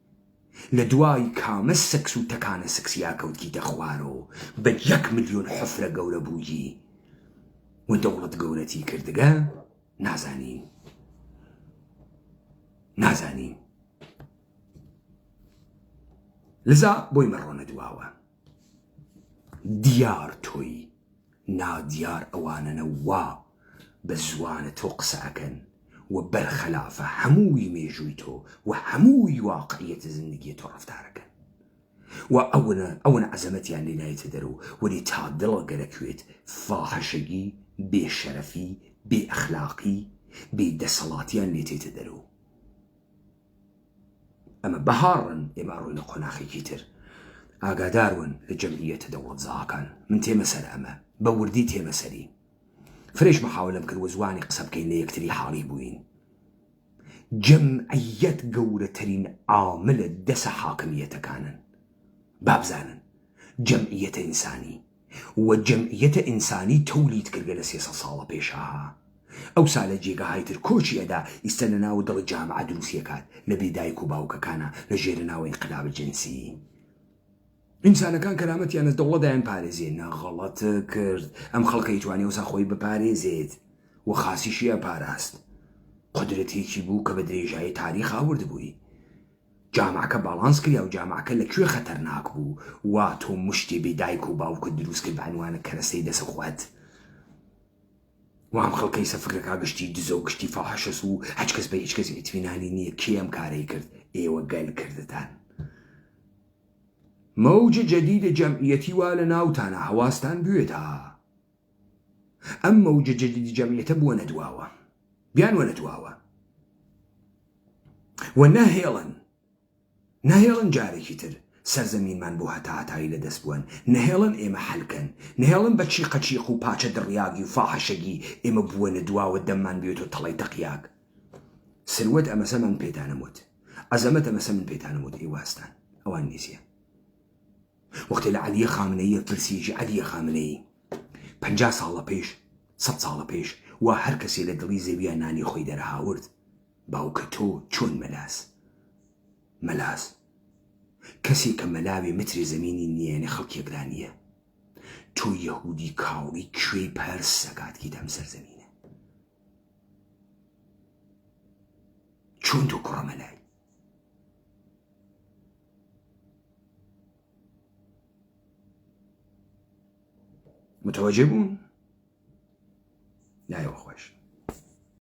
لدواي كام السكس وتكان السكسياكا وتكي تخوارو بجيك مليون حفرة قولة بوجي ودولة قولتي كردقا نازانين لذا بوي مرون دواوة ديار توي نا ديار اوانا نوا بزوان توقساكن وبالخلافة حموي ميجويتو وحموي واقعية زندقيتو رفتاركن وأونا عزمتي يعني لا يتدرو ولي تعدل قلكويت فاحشقي بشرفي بأخلاقي بدسلاتي اللي تتدرو أما بهارن إمارون قناخي كيتر آقا دارون لجمعية دولة زاكان من تيمسل أما بوردي تيمسلي فريش محاولة مكن وزواني قسب كين ليكتري حالي بوين جمعية قولة ترين عاملة دس حاكمية كانن بابزانن جمعية إنساني وجمعية إنساني توليد كرقل سياسة صالة بيشاها أو سالة جيغا هايتر كوشي أدا يستننا ودل الجامعة دروسيكات لبدايكو باوكا كان لجيرنا وانقلاب الجنسي إنسانا كان كلامتي أنا الدولة داين باريزين غلط كرد أم خلقيتواني وساخوي بباريزيت وخاسي شيا باراست قدرتي كيبو كبدري جاي تاريخ آورد بوي جامعك بالانس كريا وجامعك لكوي خطرناك بو واتو مشتي بدايكو باوكا دروس كل بعنوان كرسي دس اخوات وام خلقي سفكرك قشتي دزو قشتي فاحشسو هجكس بي هجكس اتفناني نية كيام كاري كرد ايوه قال كردتان موجة جديدة جمعيتي والناوتانا حواستان بيوتها أم موجة جديدة جمعيتي بوانا دواوة بيان وانا دواوة ونهيلن جاري كتر سرزمين من بوها تاعتاي لدس بوان نهيلن إما حلكن نهيلن بتشيقة شيقو باتشا درياقي وفاحشقي إما بوانا دواوة دمان بيوتو طلي تقياق سلوت أما سمن بيتانا موت أزمت أما سمن بيتانا موت إيواستان أوان نيسيا وقت العلي خامنئي فرسيجي علي خامنئي 50 ساڵە پێش 100 ساڵە پێش وا هەر کەسێ لە دڵی زەویە نانی خۆی دەرهاورد باوکە تۆ چۆن مەلاس کەسێک کە مەلاوێ متری زەمینی نییە خەڵکێکدا نییە تۆ یەهودی کاوڵی کوێی پەرس سەگاتکی دەم سەرزەمینە چۆن تۆ کوڕە مەلای متوجه بون؟